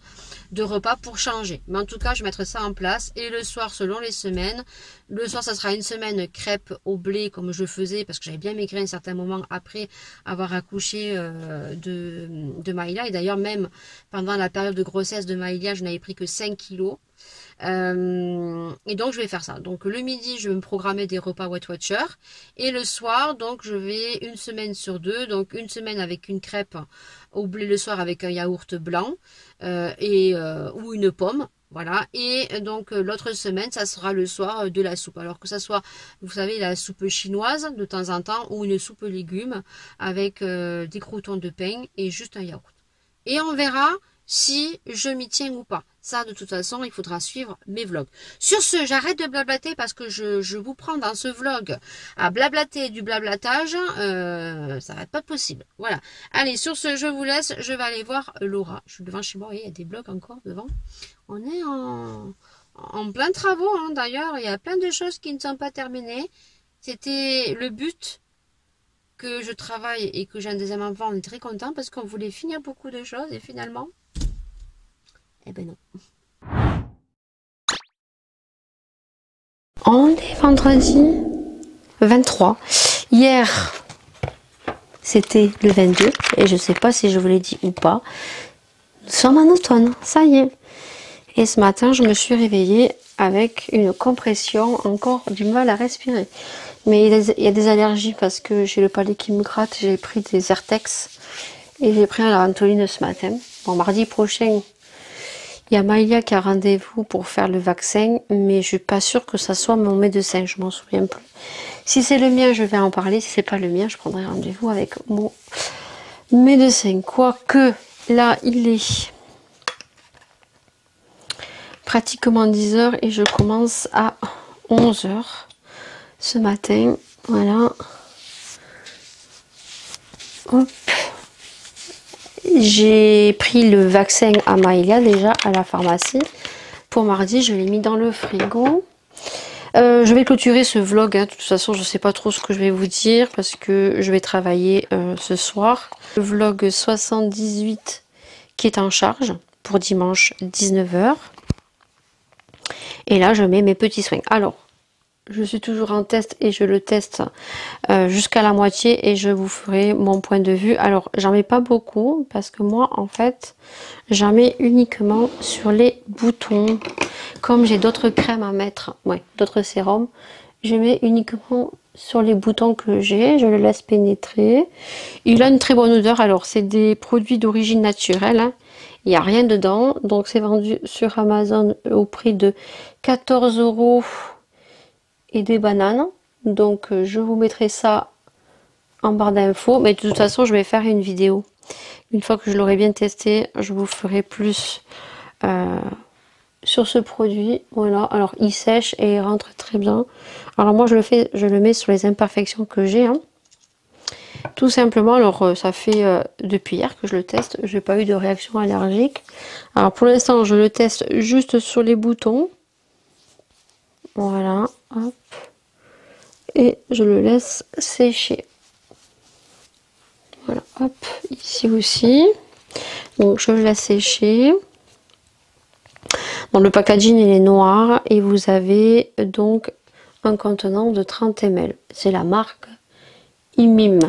de repas pour changer. Mais en tout cas, je vais mettre ça en place. Et le soir, selon les semaines, le soir, ça sera une semaine crêpes au blé comme je faisais parce que j'avais bien maigri à un certain moment après avoir accouché de Maïla. Et d'ailleurs, même pendant la période de grossesse de Maïlia, je n'avais pris que 5 kilos. Et donc, je vais faire ça. Donc, le midi, je vais me programmer des repas Weight Watcher. Et le soir, donc, je vais une semaine sur deux. Donc, une semaine avec une crêpe au blé le soir avec un yaourt blanc ou une pomme. Voilà, et donc l'autre semaine, ça sera le soir de la soupe. Alors que ça soit, vous savez, la soupe chinoise de temps en temps ou une soupe légumes avec des croûtons de pain et juste un yaourt. Et on verra si je m'y tiens ou pas. Ça, de toute façon, il faudra suivre mes vlogs. Sur ce, j'arrête de blablater parce que je vous prends dans ce vlog à blablater du blablatage. Ça va pas possible. Voilà. Allez, sur ce, je vous laisse. Je vais aller voir Laura. Je suis devant chez moi. Il y a des blogs encore devant. On est en plein travaux. Hein, d'ailleurs, il y a plein de choses qui ne sont pas terminées. C'était le but que je travaille et que j'ai un deuxième enfant. On est très content parce qu'on voulait finir beaucoup de choses et finalement... Eh ben non. On est vendredi 23. Hier, c'était le 22. Et je ne sais pas si je vous l'ai dit ou pas. Nous sommes en automne. Ça y est. Et ce matin, je me suis réveillée avec une compression, encore du mal à respirer. Mais il y a des allergies parce que j'ai le palais qui me gratte. J'ai pris des Zyrtex. Et j'ai pris un Laventoline ce matin. Bon, mardi prochain... Il y a Maïlia qui a rendez-vous pour faire le vaccin, mais je suis pas sûre que ça soit mon médecin, je m'en souviens plus. Si c'est le mien, je vais en parler. Si c'est pas le mien, je prendrai rendez-vous avec mon médecin. Quoique, là, il est pratiquement 10 h et je commence à 11 h ce matin. Voilà. Hop. J'ai pris le vaccin à Maïlia déjà à la pharmacie. Pour mardi, je l'ai mis dans le frigo. Je vais clôturer ce vlog. Hein. De toute façon, je ne sais pas trop ce que je vais vous dire parce que je vais travailler ce soir. Le vlog 78 qui est en charge pour dimanche 19 h. Et là, je mets mes petits soins. Alors, je suis toujours en test et je le teste jusqu'à la moitié et je vous ferai mon point de vue. Alors, j'en mets pas beaucoup parce que moi, en fait, j'en mets uniquement sur les boutons. Comme j'ai d'autres crèmes à mettre, ouais, d'autres sérums, je mets uniquement sur les boutons que j'ai. Je le laisse pénétrer. Il a une très bonne odeur. Alors, c'est des produits d'origine naturelle. Hein. Il n'y a rien dedans. Donc, c'est vendu sur Amazon au prix de 14 € et des bananes. Donc je vous mettrai ça en barre d'infos, mais de toute façon je vais faire une vidéo une fois que je l'aurai bien testé. Je vous ferai plus sur ce produit. Voilà, alors il sèche et il rentre très bien. Alors moi je le mets sur les imperfections que j'ai, hein. Tout simplement. Alors ça fait depuis hier que je le teste, j'ai pas eu de réaction allergique. Alors pour l'instant je le teste juste sur les boutons. Voilà, hop. Et je le laisse sécher. Voilà, hop, ici aussi. Donc je le laisse sécher. Dans le packaging il est noir et vous avez donc un contenant de 30 ml. C'est la marque Imim.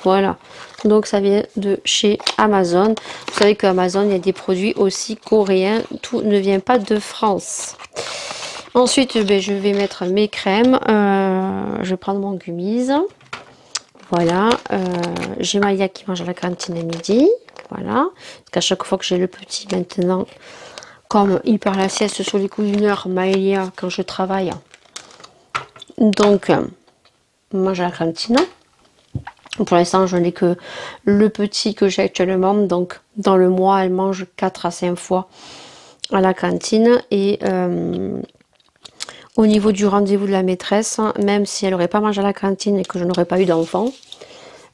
Voilà, donc ça vient de chez Amazon. Vous savez qu'Amazon il y a des produits aussi coréens. Tout ne vient pas de France. Ensuite, je vais mettre mes crèmes. Je vais prendre mon gummise. Voilà, j'ai Maya qui mange à la cantine à midi. Voilà, parce qu'à chaque fois que j'ai le petit maintenant, comme il part la sieste sur les coups d'une heure, Maëlia, quand je travaille, donc mange à la cantine. Pour l'instant, je n'ai que le petit que j'ai actuellement, donc dans le mois, elle mange 4 à 5 fois à la cantine. Et au niveau du rendez-vous de la maîtresse, même si elle n'aurait pas mangé à la cantine et que je n'aurais pas eu d'enfant,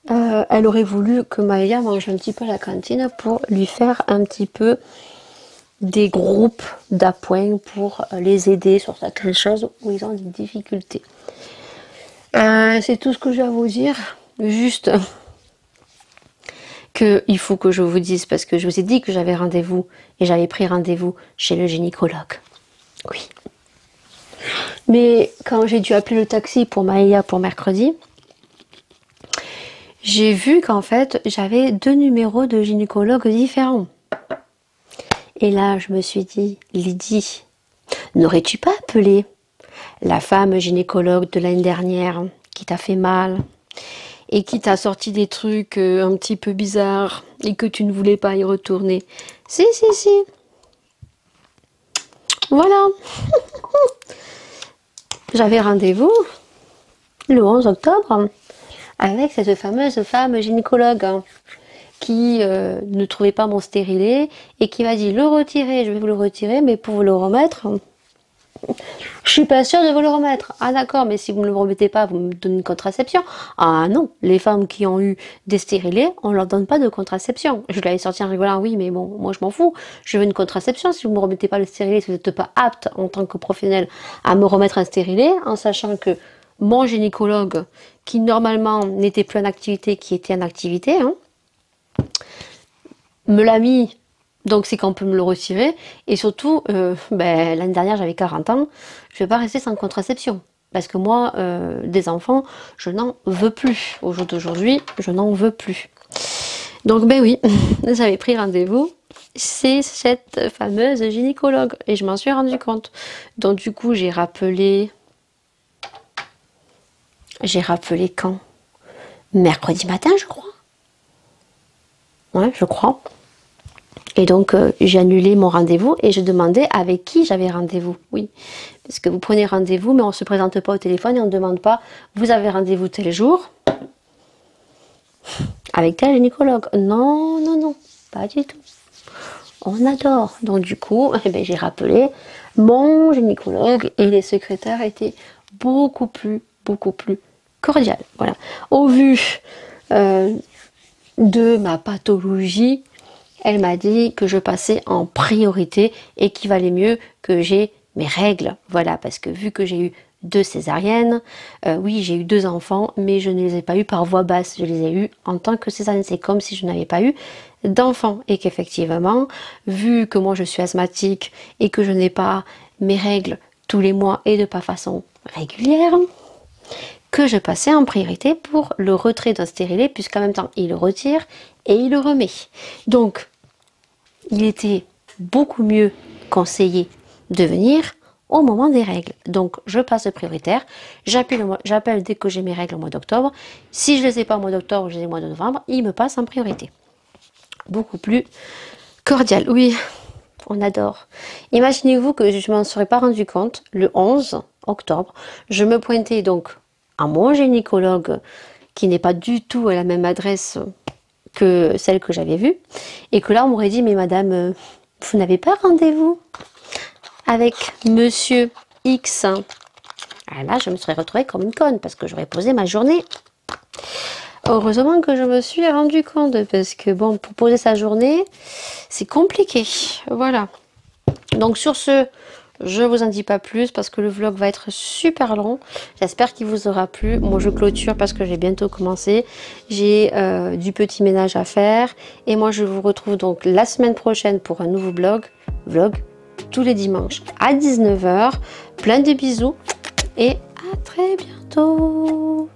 elle aurait voulu que Maëlia mange un petit peu à la cantine pour lui faire un petit peu des groupes d'appoint pour les aider sur certaines choses où ils ont des difficultés. C'est tout ce que j'ai à vous dire. Juste qu'il faut que je vous dise, parce que je vous ai dit que j'avais rendez-vous et j'avais pris rendez-vous chez le gynécologue. Oui. Mais quand j'ai dû appeler le taxi pour Maëlia pour mercredi, j'ai vu qu'en fait, j'avais 2 numéros de gynécologues différents. Et là, je me suis dit, Lydie, n'aurais-tu pas appelé la femme gynécologue de l'année dernière qui t'a fait mal et qui t'a sorti des trucs un petit peu bizarres et que tu ne voulais pas y retourner? Si, si, si. Voilà. J'avais rendez-vous le 11 octobre avec cette fameuse femme gynécologue qui ne trouvait pas mon stérilet et qui m'a dit le retirer, je vais vous le retirer, mais pour vous le remettre, je suis pas sûre de vous le remettre. Ah d'accord, mais si vous ne me le remettez pas, vous me donnez une contraception. Ah non, les femmes qui ont eu des stérilés, on leur donne pas de contraception. Je l'avais sorti en rigolant, oui, mais bon, moi je m'en fous. Je veux une contraception. Si vous me remettez pas le stérilet, si vous n'êtes pas apte en tant que professionnel à me remettre un stérilet, en sachant que mon gynécologue, qui normalement n'était plus en activité, qui était en activité, me l'a mis. Donc c'est qu'on peut me le retirer. Et surtout, l'année dernière j'avais 40 ans, je vais pas rester sans contraception. Parce que moi, des enfants, je n'en veux plus. Au jour d'aujourd'hui, je n'en veux plus. Donc ben oui, j'avais pris rendez-vous. C'est cette fameuse gynécologue. Et je m'en suis rendu compte. Donc du coup, j'ai rappelé... J'ai rappelé quand? Mercredi matin, je crois. Ouais, je crois. Et donc, j'ai annulé mon rendez-vous et je demandais avec qui j'avais rendez-vous. Oui, parce que vous prenez rendez-vous, mais on ne se présente pas au téléphone et on ne demande pas « Vous avez rendez-vous tel jour avec tel gynécologue ?» Non, non, non, pas du tout. On adore. Donc du coup, j'ai rappelé mon gynécologue et les secrétaires étaient beaucoup plus cordiales. Voilà. Au vu de ma pathologie, elle m'a dit que je passais en priorité et qu'il valait mieux que j'ai mes règles. Voilà, parce que vu que j'ai eu 2 césariennes, oui, j'ai eu 2 enfants, mais je ne les ai pas eu par voie basse. Je les ai eus en tant que césarienne. C'est comme si je n'avais pas eu d'enfants. Et qu'effectivement, vu que moi je suis asthmatique et que je n'ai pas mes règles tous les mois et de pas façon régulière, que je passais en priorité pour le retrait d'un stérilet, puisqu'en même temps, il le retire et il le remet. Donc, il était beaucoup mieux conseillé de venir au moment des règles. Donc, je passe prioritaire. J'appelle dès que j'ai mes règles au mois d'octobre. Si je ne les ai pas au mois d'octobre, je les ai au mois de novembre, il me passe en priorité. Beaucoup plus cordial. Oui, on adore. Imaginez-vous que je ne m'en serais pas rendu compte. Le 11 octobre, je me pointais donc à mon gynécologue qui n'est pas du tout à la même adresse que celle que j'avais vue, et que là on m'aurait dit mais madame, vous n'avez pas rendez-vous avec monsieur X? Ah là je me serais retrouvée comme une conne parce que j'aurais posé ma journée. Heureusement que je me suis rendu compte, parce que bon, pour poser sa journée c'est compliqué. Voilà, donc sur ce, je vous en dis pas plus parce que le vlog va être super long. J'espère qu'il vous aura plu. Moi je clôture parce que j'ai bientôt commencé. J'ai du petit ménage à faire. Et moi je vous retrouve donc la semaine prochaine pour un nouveau vlog tous les dimanches à 19 h. Plein de bisous et à très bientôt.